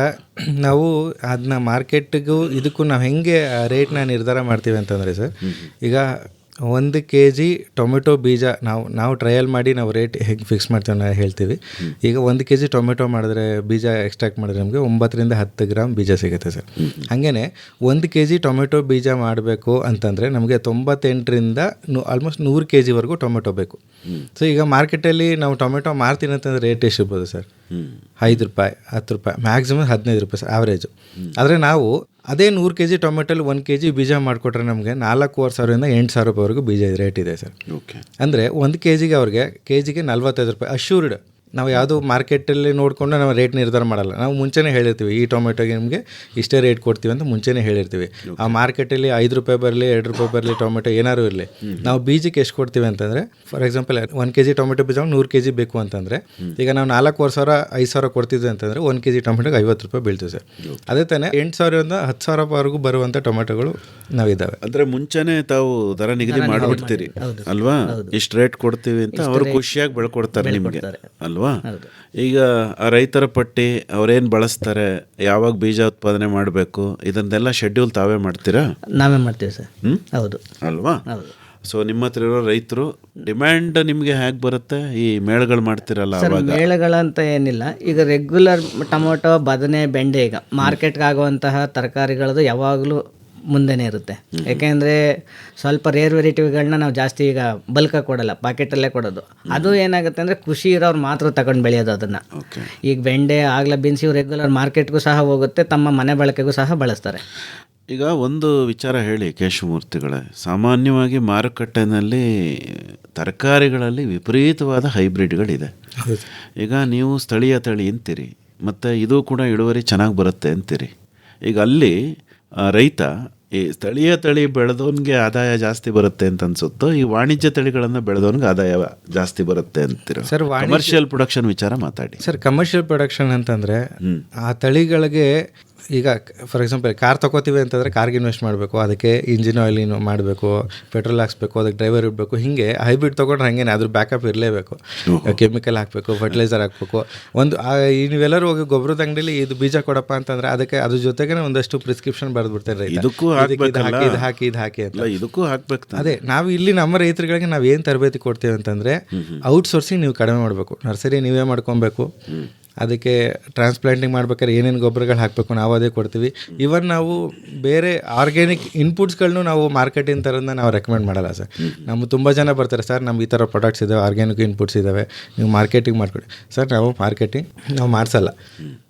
ನಾವು ಅದನ್ನ ಮಾರ್ಕೆಟ್ಗೂ ಇದಕ್ಕೂ ನಾವು ಹೆಂಗೆ ರೇಟ್ನ ನಿರ್ಧಾರ ಮಾಡ್ತೀವಿ ಅಂತಂದರೆ ಸರ್, ಈಗ 1 kg ಟೊಮೆಟೊ ಬೀಜ ನಾವು ಟ್ರಯಲ್ ಮಾಡಿ ನಾವು ರೇಟ್ ಹೇಗೆ ಫಿಕ್ಸ್ ಮಾಡ್ತೀವಿ ನಾವು ಹೇಳ್ತೀವಿ. ಈಗ 1 kg ಟೊಮೆಟೊ ಮಾಡಿದ್ರೆ ಬೀಜ ಎಕ್ಸ್ಟ್ರಾಕ್ಟ್ ಮಾಡಿದ್ರೆ ನಮಗೆ 9 ರಿಂದ 10 ಗ್ರಾಮ್ ಬೀಜ ಸಿಗುತ್ತೆ ಸರ್. ಹಾಗೆಯೇ 1 kg ಟೊಮೆಟೊ ಬೀಜ ಮಾಡಬೇಕು ಅಂತಂದರೆ ನಮಗೆ 98 ರಿಂದ ಆಲ್ಮೋಸ್ಟ್ 100 kg ವರೆಗೂ ಟೊಮೆಟೊ ಬೇಕು. ಸೊ ಈಗ ಮಾರ್ಕೆಟಲ್ಲಿ ನಾವು ಟೊಮೆಟೊ ಮಾರ್ತೀನಿ ಅಂತಂದರೆ ರೇಟ್ ಎಷ್ಟು ಇರ್ಬೋದು ಸರ್? 5 ರೂಪಾಯಿ, 10 ರೂಪಾಯಿ, ಮ್ಯಾಕ್ಸಿಮಮ್ 15 ರೂಪಾಯಿ ಸರ್ ಆವ್ರೇಜು. ಆದರೆ ನಾವು ಅದೇ 100 kg ಟೊಮೆಟೊಲ್ಲಿ 1 kg ಬೀಜ ಮಾಡಿಕೊಟ್ರೆ ನಮಗೆ 4,500 ರಿಂದ 8,000 ರೂಪಾಯಿವರೆಗೂ ಬೀಜ ರೇಟ್ ಇದೆ ಸರ್. ಅಂದರೆ 1 kg ಅವ್ರಿಗೆ ಕೆಜಿಗೆ 45 ರೂಪಾಯಿ ಅಶ್ಯೂರ್ಡ್. ನಾವು ಯಾವುದು ಮಾರ್ಕೆಟಲ್ಲಿ ನೋಡಿಕೊಂಡು ನಾವು ರೇಟ್ ನಿರ್ಧಾರ ಮಾಡಲ್ಲ. ನಾವು ಮುಂಚೆನೇ ಹೇಳಿರ್ತೀವಿ ಈ ಟೊಮೆಟೊಗೆ ನಿಮಗೆ ಇಷ್ಟೇ ರೇಟ್ ಕೊಡ್ತೀವಿ ಅಂತ ಮುಂಚೆನೇ ಹೇಳಿರ್ತೀವಿ. ಆ ಮಾರ್ಕೆಟಲ್ಲಿ 5 ರೂಪಾಯಿ ಬರಲಿ 2 ರೂಪಾಯಿ ಬರಲಿ ಟೊಮೆಟೊ ಏನಾದ್ರು ಇರಲಿ, ನಾವು ಬೀಜಕ್ಕೆ ಎಷ್ಟು ಕೊಡ್ತೀವಿ ಅಂತಂದರೆ, ಫಾರ್ ಎಕ್ಸಾಂಪಲ್ 1 kg ಟೊಮೆಟೊ ಬೀಜ 100 kg ಬೇಕು ಅಂತಂದರೆ, ಈಗ ನಾವು 4,500 5,000 ಕೊಡ್ತಿದ್ವಿ ಅಂತಂದರೆ 1 kg ಟೊಮೆಟೊಗೆ 50 ರೂಪಾಯಿ ಬೀಳ್ತೀವಿ ಸರ್. ಅದೇ ತಾನೇ 8,000 ರಿಂದ 10,000 ರೂಪಾಯಿವರೆಗೂ ಬರುವಂಥ ಟೊಮೆಟೊಗಳು ನಾವಿದ್ದಾವೆ. ಅಂದರೆ ಮುಂಚೆನೇ ತಾವು ದರ ನಿಗದಿ ಮಾಡಿಬಿಡ್ತೀರಿ ಅಲ್ವಾ? ಇಷ್ಟು ರೇಟ್ ಕೊಡ್ತೀವಿ ಅಂತ ಅವರು ಖುಷಿಯಾಗಿ ಬೆಳ್ಕೊಡ್ತಾರೆ ನಿಮಗೆ ಅಲ್ವಾ? ಈಗ ಆ ರೈತರ ಪಟ್ಟಿ ಅವ್ರೇನು ಬಳಸ್ತಾರೆ, ಯಾವಾಗ ಬೀಜ ಉತ್ಪಾದನೆ ಮಾಡಬೇಕು, ಇದನ್ನೆಲ್ಲ ಶೆಡ್ಯೂಲ್ ತಾವೇ ಮಾಡ್ತೀರಾ? ನಾವೇ ಮಾಡ್ತೀವಿ ಸರ್. ಹೌದು ಅಲ್ವಾ? ಸೊ ನಿಮ್ಮ ಹತ್ರ ಇರೋ ರೈತರು ಡಿಮ್ಯಾಂಡ್ ನಿಮಗೆ ಹೇಗೆ ಬರುತ್ತೆ? ಈ ಮೇಳಗಳು ಮಾಡ್ತಿರಲ್ಲ ಸರ್? ಮೇಳಗಳಂತ ಏನಿಲ್ಲ. ಈಗ ರೆಗ್ಯುಲರ್ ಟೊಮೊಟೊ, ಬದನೆ, ಬೆಂಡೆ ಈಗ ಮಾರ್ಕೆಟ್ಗೆ ಆಗುವಂತಹ ತರಕಾರಿಗಳದ್ದು ಯಾವಾಗಲೂ ಮುಂದೆನೇ ಇರುತ್ತೆ. ಯಾಕೆಂದರೆ ಸ್ವಲ್ಪ ರೇರ್ ವೆರೈಟಿಗಳನ್ನ ನಾವು ಜಾಸ್ತಿ ಈಗ ಬಲ್ಕಾಗಿ ಕೊಡಲ್ಲ, ಪಾಕೆಟಲ್ಲೇ ಕೊಡೋದು. ಅದು ಏನಾಗುತ್ತೆ ಅಂದರೆ ಖುಷಿ ಇರೋರು ಮಾತ್ರ ತಗೊಂಡು ಬೆಳೆಯೋದು ಅದನ್ನು. ಈಗ ಬೆಂಡೆ ಆಗಲೇ ಬೀನ್ಸ್ ರೆಗ್ಯುಲರ್ ಮಾರ್ಕೆಟ್ಗೂ ಸಹ ಹೋಗುತ್ತೆ, ತಮ್ಮ ಮನೆ ಬಳಕೆಗೂ ಸಹ ಬಳಸ್ತಾರೆ. ಈಗ ಒಂದು ವಿಚಾರ ಹೇಳಿ ಕೇಶವಮೂರ್ತಿಗಳೇ, ಸಾಮಾನ್ಯವಾಗಿ ಮಾರುಕಟ್ಟೆನಲ್ಲಿ ತರಕಾರಿಗಳಲ್ಲಿ ವಿಪರೀತವಾದ ಹೈಬ್ರಿಡ್ಗಳಿದೆ. ಈಗ ನೀವು ಸ್ಥಳೀಯ ತಳಿ ಅಂತೀರಿ, ಮತ್ತು ಇದು ಕೂಡ ಇಳುವರಿ ಚೆನ್ನಾಗಿ ಬರುತ್ತೆ ಅಂತೀರಿ. ಈಗ ಅಲ್ಲಿ ರೈತ ಈ ಸ್ಥಳೀಯ ತಳಿ ಬೆಳೆದವನಿಗೆ ಆದಾಯ ಜಾಸ್ತಿ ಬರುತ್ತೆ ಅಂತ ಅನ್ಸುತ್ತೋ, ಈ ವಾಣಿಜ್ಯ ತಳಿಗಳನ್ನು ಬೆಳೆದವನಿಗೆ ಆದಾಯ ಜಾಸ್ತಿ ಬರುತ್ತೆ ಅಂತೀರ? ಸರ್, ಕಮರ್ಷಿಯಲ್ ಪ್ರೊಡಕ್ಷನ್ ವಿಚಾರ ಮಾತಾಡಿ ಸರ್. ಕಮರ್ಷಿಯಲ್ ಪ್ರೊಡಕ್ಷನ್ ಅಂತಂದರೆ ಆ ತಳಿಗಳಿಗೆ ಈಗ ಫಾರ್ ಎಕ್ಸಾಂಪಲ್ ಕಾರ್ ತೊಗೋತೀವಿ ಅಂತಂದರೆ ಕಾರ್ಗೆ ಇನ್ವೆಸ್ಟ್ ಮಾಡಬೇಕು, ಅದಕ್ಕೆ ಇಂಜಿನ್ ಆಯಿಲ್ ಮಾಡಬೇಕು, ಪೆಟ್ರೋಲ್ ಹಾಕ್ಸ್ಬೇಕು, ಅದಕ್ಕೆ ಡ್ರೈವರ್ ಇಡಬೇಕು. ಹೀಗೆ ಹೈಬ್ರಿಡ್ ತೊಗೊಂಡ್ರೆ ಹಾಗೇನೆ ಅದ್ರ ಬ್ಯಾಕಪ್ ಇರಲೇಬೇಕು. ಕೆಮಿಕಲ್ ಹಾಕಬೇಕು, ಫರ್ಟಿಲೈಸರ್ ಹಾಕಬೇಕು. ನೀವೆಲ್ಲರೂ ಹೋಗಿ ಗೊಬ್ಬರದ ಅಂಗಡಿಲಿ ಇದು ಬೀಜ ಕೊಡಪ್ಪ ಅಂತಂದರೆ ಅದಕ್ಕೆ ಅದ್ರ ಜೊತೆಗೆ ಒಂದಷ್ಟು ಪ್ರಿಸ್ಕ್ರಿಪ್ಷನ್ ಬರೆದ್ಬಿಡ್ತಾರೆ, ಇದಕ್ಕೂ ಇದು ಹಾಕಿ ಅಂತ. ಇದಕ್ಕೂ ಹಾಕ್ಬೇಕು. ಅದೇ ನಾವು ಇಲ್ಲಿ ನಮ್ಮ ರೈತರುಗಳಿಗೆ ನಾವು ಏನು ತರಬೇತಿ ಕೊಡ್ತೀವಿ ಅಂತಂದರೆ, ಔಟ್ಸೋರ್ಸಿಂಗ್ ನೀವು ಕಡಿಮೆ ಮಾಡಬೇಕು, ನರ್ಸರಿ ನೀವೇ ಮಾಡ್ಕೊಬೇಕು. ಅದಕ್ಕೆ ಟ್ರಾನ್ಸ್ಪ್ಲಾಂಟಿಂಗ್ ಮಾಡ್ಬೇಕಾದ್ರೆ ಏನೇನು ಗೊಬ್ಬರಗಳು ಹಾಕಬೇಕು ನಾವು ಅದೇ ಕೊಡ್ತೀವಿ. ಇವನ್ ನಾವು ಬೇರೆ ಆರ್ಗ್ಯಾನಿಕ್ ಇನ್ಪುಟ್ಸ್ಗಳನ್ನೂ ನಾವು ಮಾರ್ಕೆಟಿಂಗ್ ಥರದನ್ನ ನಾವು ರೆಕಮೆಂಡ್ ಮಾಡಲ್ಲ ಸರ್. ನಮ್ಮ ತುಂಬ ಜನ ಬರ್ತಾರೆ, ಸರ್ ನಮ್ಮ ಈ ಥರ ಪ್ರಾಡಕ್ಟ್ಸ್ ಇದ್ದಾವೆ, ಆರ್ಗ್ಯಾನಿಕ್ ಇನ್ಪುಟ್ಸ್ ಇದ್ದಾವೆ, ನೀವು ಮಾರ್ಕೆಟಿಂಗ್ ಮಾಡಿಕೊಡಿ. ಸರ್ ನಾವು ಮಾರ್ಕೆಟಿಂಗ್ ನಾವು ಮಾಡಿಸಲ್ಲ.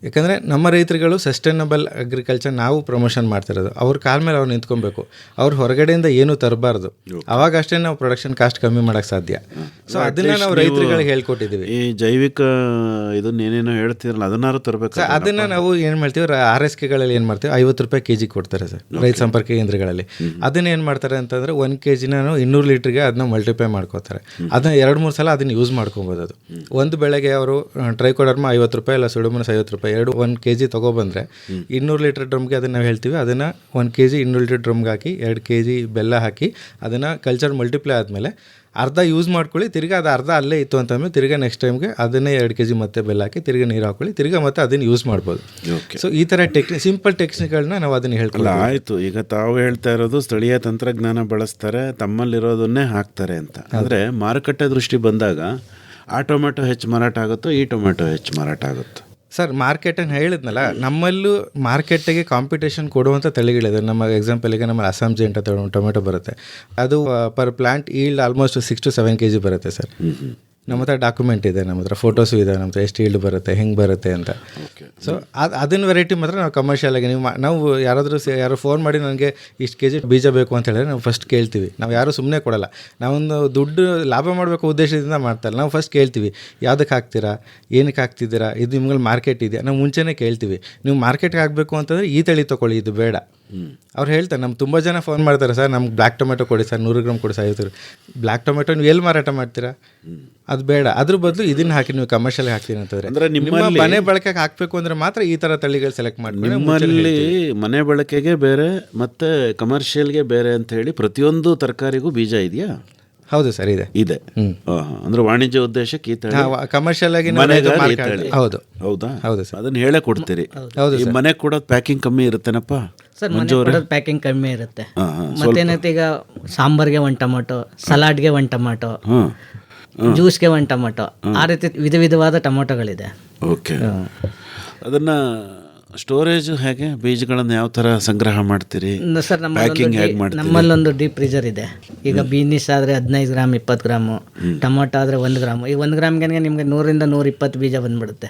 ಯಾಕಂದರೆ ನಮ್ಮ ರೈತರುಗಳು ಸಸ್ಟೈನಬಲ್ ಅಗ್ರಿಕಲ್ಚರ್ ನಾವು ಪ್ರಮೋಷನ್ ಮಾಡ್ತಿರೋದು. ಅವ್ರ ಕಾಲ ಮೇಲೆ ಅವ್ರು ನಿಂತ್ಕೊಬೇಕು, ಅವ್ರು ಹೊರಗಡೆಯಿಂದ ಏನೂ ತರಬಾರ್ದು. ಅವಾಗ ಅಷ್ಟೇ ನಾವು ಪ್ರೊಡಕ್ಷನ್ ಕಾಸ್ಟ್ ಕಮ್ಮಿ ಮಾಡೋಕ್ಕೆ ಸಾಧ್ಯ. ಸೊ ಅದನ್ನು ನಾವು ರೈತರುಗಳಿಗೆ ಹೇಳ್ಕೊಟ್ಟಿದ್ದೀವಿ. ಈ ಜೈವಿಕ ಇದನ್ನ ಏನೇನೋ ಹೇಳ್ತೀರಲ್ಲ ಅದನ್ನಾರು ತರಬೇಕು. ಅದನ್ನು ನಾವು ಏನು ಮಾಡ್ತೀವಿ, RSKಗಳಲ್ಲಿ ಏನು ಮಾಡ್ತೀವಿ, 50 ರೂಪಾಯಿ KG ಕೊಡ್ತಾರೆ ಸರ್ ರೈತ ಸಂಪರ್ಕ ಕೇಂದ್ರಗಳಲ್ಲಿ. ಅದನ್ನ ಏನು ಮಾಡ್ತಾರೆ ಅಂತಂದರೆ 1 kg 200 ಲೀಟ್ರಿಗೆ ಅದನ್ನ ಮಲ್ಟಿಪ್ಲೈ ಮಾಡ್ಕೋತಾರೆ. ಅದನ್ನ 2-3 ಸಲ ಅದನ್ನ ಯೂಸ್ ಮಾಡ್ಕೊಬೋದು. ಅದು ಒಂದು ಬೆಳೆಗೆ ಅವರು ಟ್ರೈಕೋಡರ್ಮ 50 ರೂಪಾಯಿ ಇಲ್ಲ ಸುಡೋಮೋನಾಸ್ 50 ರೂಪಾಯಿ 1 kg ತೊಗೊಬಂದರೆ 200 ಲೀಟ್ರ್ ಡ್ರಮ್ಗೆ ಅದನ್ನು ನಾವು ಹೇಳ್ತೀವಿ, ಅದನ್ನು 1 kg 200 ಲೀಟ್ರ್ ಡ್ರಮ್ಗೆ ಹಾಕಿ 2 kg ಬೆಲ್ಲ ಹಾಕಿ ಅದನ್ನು ಕಲ್ಚರ್ ಮಲ್ಟಿಪ್ಲೈ ಆದಮೇಲೆ ಅರ್ಧ ಯೂಸ್ ಮಾಡ್ಕೊಳ್ಳಿ, ತಿರ್ಗಿ ಅದು ಅರ್ಧ ಅಲ್ಲೇ ಇತ್ತು ಅಂತಂದರೆ ತಿರ್ಗಿ ನೆಕ್ಸ್ಟ್ ಟೈಮ್ಗೆ ಅದನ್ನೇ 2 kg ಮತ್ತೆ ಬೆಲ್ಲ ಹಾಕಿ ತಿರ್ಗಿ ನೀರು ಹಾಕೊಳ್ಳಿ, ತಿರ್ಗಿ ಮತ್ತೆ ಅದನ್ನು ಯೂಸ್ ಮಾಡ್ಬೋದು. ಸೊ ಈ ಥರ ಸಿಂಪಲ್ ಟೆಕ್ನಿಕ್ಗಳನ್ನ ನಾವು ಅದನ್ನು ಹೇಳ್ಕೊಳ್ಳಿ. ಆಯಿತು, ಈಗ ತಾವು ಹೇಳ್ತಾ ಇರೋದು ಸ್ಥಳೀಯ ತಂತ್ರಜ್ಞಾನ ಬಳಸ್ತಾರೆ, ತಮ್ಮಲ್ಲಿರೋದನ್ನೇ ಹಾಕ್ತಾರೆ ಅಂತ. ಆದರೆ ಮಾರುಕಟ್ಟೆ ದೃಷ್ಟಿ ಬಂದಾಗ ಆ ಟೊಮೆಟೊ ಹೆಚ್ಚು ಮಾರಾಟ ಆಗುತ್ತೋ ಈ ಟೊಮೆಟೊ ಹೆಚ್ಚು ಮಾರಾಟ ಆಗುತ್ತೋ? ಸರ್ ಮಾರ್ಕೆಟನ್ನು ಹೇಳಿದ್ನಲ್ಲ, ನಮ್ಮಲ್ಲೂ ಮಾರ್ಕೆಟಿಗೆ ಕಾಂಪಿಟೇಷನ್ ಕೊಡುವಂಥ ತಳಿಗಳಿದೆ. ನಮ್ಮ ಎಕ್ಸಾಂಪಲಿಗೆ ನಮ್ಮ ಅಸ್ಸಾಂ ಜೆಂಟ್ ಅಂತ ಟೊಮೆಟೊ ಬರುತ್ತೆ, ಅದು per plant yield almost 6 to 7 kg ಬರುತ್ತೆ ಸರ್. ನಮ್ಮ ಹತ್ರ ಡಾಕ್ಯುಮೆಂಟ್ ಇದೆ, ನಮ್ಮ ಹತ್ರ ಫೋಟೋಸು ಇದೆ, ನಮ್ಮ ಹತ್ರ ಎಷ್ಟು ಈಲ್ಡ್ ಬರುತ್ತೆ, ಹೆಂಗೆ ಬರುತ್ತೆ ಅಂತ. ಸೊ ಅದನ್ನ ವೆರೈಟಿ ಮಾತ್ರ ನಾವು ಕಮರ್ಷಿಯಲಾಗಿ ನಾವು ಯಾರು ಫೋನ್ ಮಾಡಿ ನನಗೆ ಇಷ್ಟು kg ಬೀಜ ಬೇಕು ಅಂತ ಹೇಳಿದ್ರೆ ನಾವು ಫಸ್ಟ್ ಕೇಳ್ತೀವಿ. ನಾವು ಯಾರು ಸುಮ್ಮನೆ ಕೊಡಲ್ಲ, ನಾವೊಂದು ದುಡ್ಡು ಲಾಭ ಮಾಡಬೇಕು ಉದ್ದೇಶದಿಂದ ಮಾಡ್ತಾರೆ. ನಾವು ಫಸ್ಟ್ ಕೇಳ್ತೀವಿ, ಯಾವುದಕ್ಕೆ ಹಾಕ್ತೀರಾ, ಏನಕ್ಕೆ ಹಾಕ್ತಿದ್ದೀರಾ, ಇದು ನಿಮ್ಗೆ ಮಾರ್ಕೆಟ್ ಇದೆಯಾ, ನಾವು ಮುಂಚೆನೇ ಕೇಳ್ತೀವಿ. ನೀವು ಮಾರ್ಕೆಟ್ಗೆ ಹಾಕಬೇಕು ಅಂತಂದರೆ ಈ ತಳಿ ತೊಗೊಳ್ಳಿ, ಇದು ಬೇಡ. ಅವ್ರು ಹೇಳ್ತಾರೆ, ನಮ್ಗೆ ತುಂಬ ಜನ ಫೋನ್ ಮಾಡ್ತಾರೆ, ಸರ್ ನಮ್ಗೆ ಬ್ಲ್ಯಾಕ್ ಟೊಮೆಟೊ ಕೊಡಿ ಸರ್, 100 ಗ್ರಾಮ್ ಕೊಡಿ ಸರ್. 50 ಬ್ಲ್ಯಾಕ್ ಟೊಮೆಟೊ ನೀವು ಎಲ್ಲಿ ಮಾರಾಟ ಮಾಡ್ತೀರಾ, ಅದು ಬೇಡ, ಅದ್ರ ಬದಲು ಇದನ್ನು ಹಾಕಿ ನೀವು ಕಮರ್ಷಿಯಲ್ ಹಾಕ್ತೀನಿ ಅಂತಂದರೆ. ಅಂದರೆ ನಿಮ್ಮ ಮನೆ ಬಳಕೆಗೆ ಹಾಕಬೇಕು ಅಂದರೆ ಮಾತ್ರ ಈ ಥರ ತಳಿಗಳು ಸೆಲೆಕ್ಟ್ ಮಾಡಿ. ನಿಮ್ಮಲ್ಲಿ ಮನೆ ಬಳಕೆಗೆ ಬೇರೆ ಮತ್ತು ಕಮರ್ಷಿಯಲ್ಗೆ ಬೇರೆ ಅಂತ ಹೇಳಿ ಪ್ರತಿಯೊಂದು ತರಕಾರಿಗೂ ಬೀಜ ಇದೆಯಾ? ಹೌದು ಸರ್, ಇದೆ. ಅಂದ್ರೆ ವಾಣಿಜ್ಯ ಉದ್ದೇಶಕ್ಕೆ ಈ ತಳಿ, ಕಮರ್ಷಿಯಲ್ ಆಗಿ ಹೌದು. ಹೌದಾ? ಹೌದು ಸರ್, ಅದನ್ನ ಹೇಳೇ ಕೊಡ್ತೀರಿ. ಹೌದು, ಮನೆ ಕೊಡೋದು ಪ್ಯಾಕಿಂಗ್ ಕಮ್ಮಿ ಇರುತ್ತೇನಪ್ಪ ಸರ್, ಪ್ಯಾಕಿಂಗ್ ಕಮ್ಮಿ ಇರುತ್ತೆ. ಮತ್ತೇನೈತೆ, ಈಗ ಸಾಂಬಾರ್ಗೆ 1 ಟೊಮೊಟೊ, ಸಲಾಡ್ಗೆ 1 ಟೊಮೊಟೊ, ಜ್ಯೂಸ್ಗೆ 1 ಟೊಮೊಟೊ, ಆ ರೀತಿ ವಿಧವಾದ ಟೊಮೊಟೊಗಳಿದೆ. ಓಕೆ, ಅದನ್ನ ಸ್ಟೋರೇಜ್ ಹೇಗೆ, ಬೀಜಗಳನ್ನು ಯಾವ ಥರ ಸಂಗ್ರಹ ಮಾಡ್ತೀರಿ ಸರ್? ನಮ್ಮಲ್ಲೊಂದು ಡೀಪ್ ಫ್ರೀಜರ್ ಇದೆ. ಈಗ ಬೀನಿಸ್ ಆದರೆ 15 ಗ್ರಾಮ್ 20 ಗ್ರಾಮು, ಟೊಮೊಟೊ ಆದರೆ 1 ಗ್ರಾಮು. ಈಗ 1 ಗ್ರಾಮ್ಗೆ ನಿಮಗೆ 100 to 120 ಬೀಜ ಬಂದ್ಬಿಡುತ್ತೆ.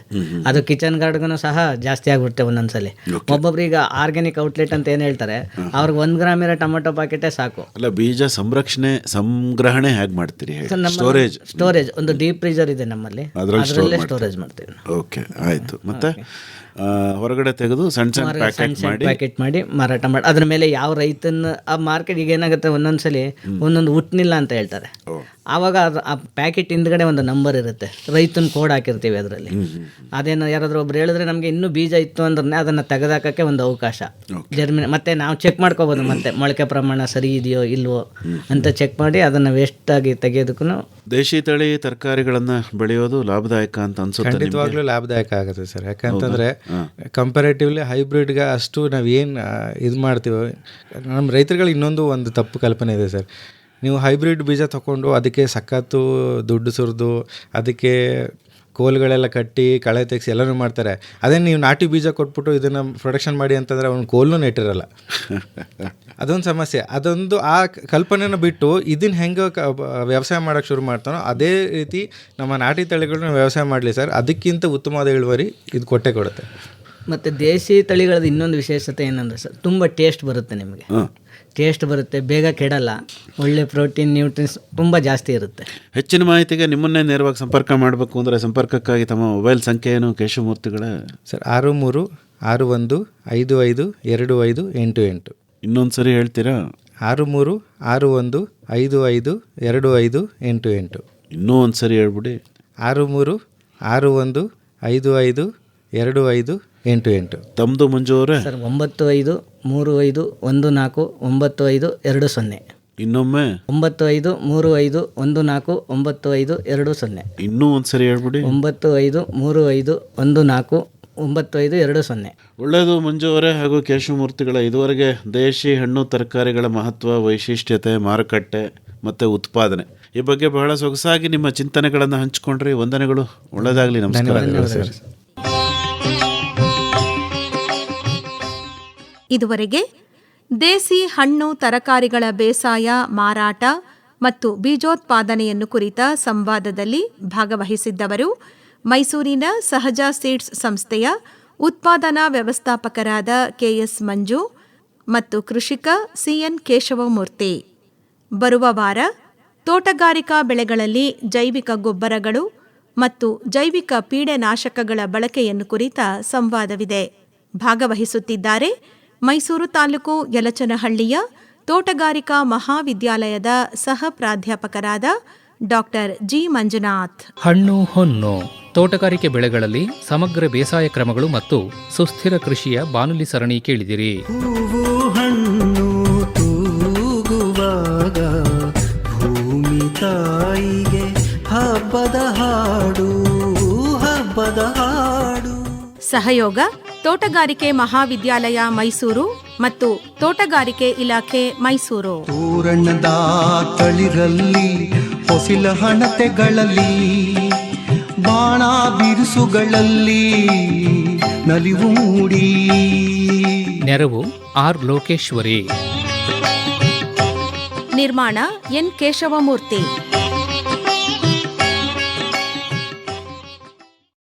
ಅದು ಕಿಚನ್ ಗಾರ್ಡ್ಗೂ ಸಹ ಜಾಸ್ತಿ ಆಗ್ಬಿಡುತ್ತೆ ಒಂದೊಂದ್ಸಲಿ. ಒಬ್ಬೊಬ್ರು ಈಗ ಆರ್ಗ್ಯಾನಿಕ್ ಔಟ್ಲೆಟ್ ಅಂತ ಏನು ಹೇಳ್ತಾರೆ, ಅವ್ರಿಗೆ 1 ಗ್ರಾಮ್ ಇರೋ ಟೊಮೊಟೊ ಪ್ಯಾಕೆಟೇ ಸಾಕು. ಅಲ್ಲ, ಬೀಜ ಸಂಗ್ರಹಣೆ ಹೇಗೆ ಮಾಡ್ತೀರಿ? ಸ್ಟೋರೇಜ್ ಒಂದು ಡೀಪ್ ಫ್ರೀಜರ್ ಇದೆ ನಮ್ಮಲ್ಲಿ, ಅದರಲ್ಲೇ ಸ್ಟೋರೇಜ್ ಮಾಡ್ತೀವಿ. ಓಕೆ, ಆಯಿತು. ಮತ್ತೆ ಹೊರಗಡೆ ತೆಗೆದು ಸಣ್ಣ ಪ್ಯಾಕೆಟ್ ಮಾಡಿ ಮಾರಾಟ ಮಾಡಿ. ಅದ್ರ ಮೇಲೆ ಯಾವ ರೈತನ ಆ ಮಾರ್ಕೆಟ್ ಈಗ ಏನಾಗುತ್ತೆ, ಒಂದೊಂದ್ಸಲಿ ಒಂದೊಂದು ಹುಟ್ನಿಲ್ಲ ಅಂತ ಹೇಳ್ತಾರೆ. ಆವಾಗ ಆ ಪ್ಯಾಕೆಟ್ ಹಿಂದ್ಗಡೆ ಒಂದು ನಂಬರ್ ಇರುತ್ತೆ, ರೈತನ ಕೋಡ್ ಹಾಕಿರ್ತೀವಿ ಅದರಲ್ಲಿ. ಅದೇನು ಯಾರಾದರೂ ಒಬ್ರು ಹೇಳಿದ್ರೆ ನಮಗೆ ಇನ್ನೂ ಬೀಜ ಇತ್ತು ಅಂದ್ರೆ ಅದನ್ನು ತೆಗೆದಾಕಕ್ಕೆ ಒಂದು ಅವಕಾಶ, ಜರ್ಮಿನ ಮತ್ತೆ ನಾವು ಚೆಕ್ ಮಾಡ್ಕೋಬೋದು, ಮತ್ತೆ ಮೊಳಕೆ ಪ್ರಮಾಣ ಸರಿ ಇದೆಯೋ ಇಲ್ವೋ ಅಂತ ಚೆಕ್ ಮಾಡಿ ಅದನ್ನು ವೇಸ್ಟಾಗಿ ತೆಗೆಯೋದಕ್ಕೂ. ದೇಶಿ ತಳಿ ತರಕಾರಿಗಳನ್ನು ಬೆಳೆಯೋದು ಲಾಭದಾಯಕ ಅಂತ ಅನ್ಸುತ್ತೆ? ಖಂಡಿತವಾಗ್ಲೂ ಲಾಭದಾಯಕ ಆಗುತ್ತೆ ಸರ್. ಯಾಕಂತಂದರೆ ಕಂಪೇರೇಟಿವ್ಲಿ ಹೈಬ್ರಿಡ್ಗೆ ಅಷ್ಟು ನಾವೇನು ಇದು ಮಾಡ್ತೀವೋ, ನಮ್ಮ ರೈತರುಗಳಿಗೆ ಒಂದು ತಪ್ಪು ಕಲ್ಪನೆ ಇದೆ ಸರ್. ನೀವು ಹೈಬ್ರಿಡ್ ಬೀಜ ತೊಗೊಂಡು ಅದಕ್ಕೆ ಸಖತ್ತು ದುಡ್ಡು ಸುರಿದು ಅದಕ್ಕೆ ಕೋಲ್ಗಳೆಲ್ಲ ಕಟ್ಟಿ ಕಳೆ ತೆಗೆಸಿ ಎಲ್ಲನೂ ಮಾಡ್ತಾರೆ. ಅದೇ ನೀವು ನಾಟಿ ಬೀಜ ಕೊಟ್ಬಿಟ್ಟು ಇದನ್ನು ಪ್ರೊಡಕ್ಷನ್ ಮಾಡಿ ಅಂತಂದರೆ ಅವ್ನು ಕೋಲ್ನೂ ನೆಟ್ಟಿರಲ್ಲ. ಅದೊಂದು ಸಮಸ್ಯೆ. ಅದೊಂದು ಆ ಕಲ್ಪನೆನ ಬಿಟ್ಟು ಇದನ್ನು ಹೆಂಗೆ ವ್ಯವಸಾಯ ಮಾಡೋಕ್ಕೆ ಶುರು ಮಾಡ್ತಾನೋ ಅದೇ ರೀತಿ ನಮ್ಮ ನಾಟಿ ತಳಿಗಳನ್ನ ವ್ಯವಸಾಯ ಮಾಡಲಿ ಸರ್, ಅದಕ್ಕಿಂತ ಉತ್ತಮವಾದ ಇಳುವರಿ ಇದು ಕೊಡುತ್ತೆ. ಮತ್ತು ದೇಶಿ ತಳಿಗಳದ್ದು ಇನ್ನೊಂದು ವಿಶೇಷತೆ ಏನಂದರೆ ಸರ್, ತುಂಬ ಟೇಸ್ಟ್ ಬರುತ್ತೆ. ನಿಮಗೆ ಟೇಸ್ಟ್ ಬರುತ್ತೆ, ಬೇಗ ಕೆಡಲ್ಲ, ಒಳ್ಳೆ ಪ್ರೋಟೀನ್ ನ್ಯೂಟ್ರಿನ್ಸ್ ತುಂಬ ಜಾಸ್ತಿ ಇರುತ್ತೆ. ಹೆಚ್ಚಿನ ಮಾಹಿತಿಗೆ ನಿಮ್ಮನ್ನೇ ನೇರವಾಗಿ ಸಂಪರ್ಕ ಮಾಡಬೇಕು ಅಂದರೆ ಸಂಪರ್ಕಕ್ಕಾಗಿ ತಮ್ಮ ಮೊಬೈಲ್ ಸಂಖ್ಯೆ ಏನು ಕೇಶವಮೂರ್ತಿಗಳೇ? ಸರ್ 6361552588. ಇನ್ನೊಂದು ಸರಿ ಹೇಳ್ತೀರಾ? 6361552588. ಇನ್ನೂ ಒಂದು ಸರಿ ಹೇಳ್ಬಿಡಿ. 6361552588. ತಮ್ಮದು ಮಂಜು ಅವರೇ? ಸರ್ 9535149520. ಇನ್ನೊಮ್ಮೆ 9535149520. ಇನ್ನೂ ಒಂದು ಸರಿ ಹೇಳ್ಬಿಡಿ. 9535149520. ಒಳ್ಳೆಯದು ಮಂಜು ಅವರೇ ಹಾಗೂ ಕೇಶವಮೂರ್ತಿಗಳ, ಇದುವರೆಗೆ ದೇಶಿ ಹಣ್ಣು ತರಕಾರಿಗಳ ಮಹತ್ವ, ವೈಶಿಷ್ಟ್ಯತೆ, ಮಾರುಕಟ್ಟೆ ಮತ್ತು ಉತ್ಪಾದನೆ ಈ ಬಗ್ಗೆ ಬಹಳ ಸೊಗಸಾಗಿ ನಿಮ್ಮ ಚಿಂತನೆಗಳನ್ನು ಹಂಚಿಕೊಂಡ್ರಿ. ವಂದನೆಗಳು, ಒಳ್ಳೆಯದಾಗಲಿ, ನಮಸ್ಕಾರ. ಇದುವರೆಗೆ ದೇಸಿ ಹಣ್ಣು ತರಕಾರಿಗಳ ಬೇಸಾಯ, ಮಾರಾಟ ಮತ್ತು ಬೀಜೋತ್ಪಾದನೆಯನ್ನು ಕುರಿತ ಸಂವಾದದಲ್ಲಿ ಭಾಗವಹಿಸಿದ್ದವರು ಮೈಸೂರಿನ ಸಹಜ ಸೀಡ್ಸ್ ಸಂಸ್ಥೆಯ ಉತ್ಪಾದನಾ ವ್ಯವಸ್ಥಾಪಕರಾದ ಕೆಎಸ್ ಮಂಜು ಮತ್ತು ಕೃಷಿಕ ಸಿಎನ್ ಕೇಶವಮೂರ್ತಿ. ಬರುವ ವಾರ ತೋಟಗಾರಿಕಾ ಬೆಳೆಗಳಲ್ಲಿ ಜೈವಿಕ ಗೊಬ್ಬರಗಳು ಮತ್ತು ಜೈವಿಕ ಪೀಡೆನಾಶಕಗಳ ಬಳಕೆಯನ್ನು ಕುರಿತ ಸಂವಾದವಿದೆ. ಭಾಗವಹಿಸುತ್ತಿದ್ದಾರೆ ಮೈಸೂರು ತಾಲೂಕು ಯಲಚನಹಳ್ಳಿಯ ತೋಟಗಾರಿಕಾ ಮಹಾವಿದ್ಯಾಲಯದ ಸಹ ಪ್ರಾಧ್ಯಾಪಕರಾದ ಡಾಕ್ಟರ್ ಜಿ ಮಂಜುನಾಥ್. ಹಣ್ಣು ಹೊನ್ನು ತೋಟಗಾರಿಕೆ ಬೆಳೆಗಳಲ್ಲಿ ಸಮಗ್ರ ಬೇಸಾಯ ಕ್ರಮಗಳು ಮತ್ತು ಸುಸ್ಥಿರ ಕೃಷಿಯ ಬಾನುಲಿ ಸರಣಿ ಕೇಳಿದಿರಿ. ಹೂವು ಹಣ್ಣು ತೂಗುವಾಗ ಭೂಮಿ ತಾಯಿಗೆ ಹಬ್ಬದ ಹಾಡು, ಹಬ್ಬದ ಹಾಡು. ಸಹಯೋಗ ತೋಟಗಾರಿಕೆ ಮಹಾವಿದ್ಯಾಲಯ ಮೈಸೂರು ಮತ್ತು ತೋಟಗಾರಿಕೆ ಇಲಾಖೆ ಮೈಸೂರು. ತೋರಣದ ತಳಿರಲ್ಲಿ ಹೊಸಿಲ ಹಣತೆಗಳಲ್ಲಿ ಬಾಣ ಬಿರುಸುಗಳಲ್ಲಿ ನಲಿವು ಮೂಡಿ. ನೆರವು ಆರ್ ಲೋಕೇಶ್ವರಿ. ನಿರ್ಮಾಣ ಎನ್ ಕೇಶವಮೂರ್ತಿ.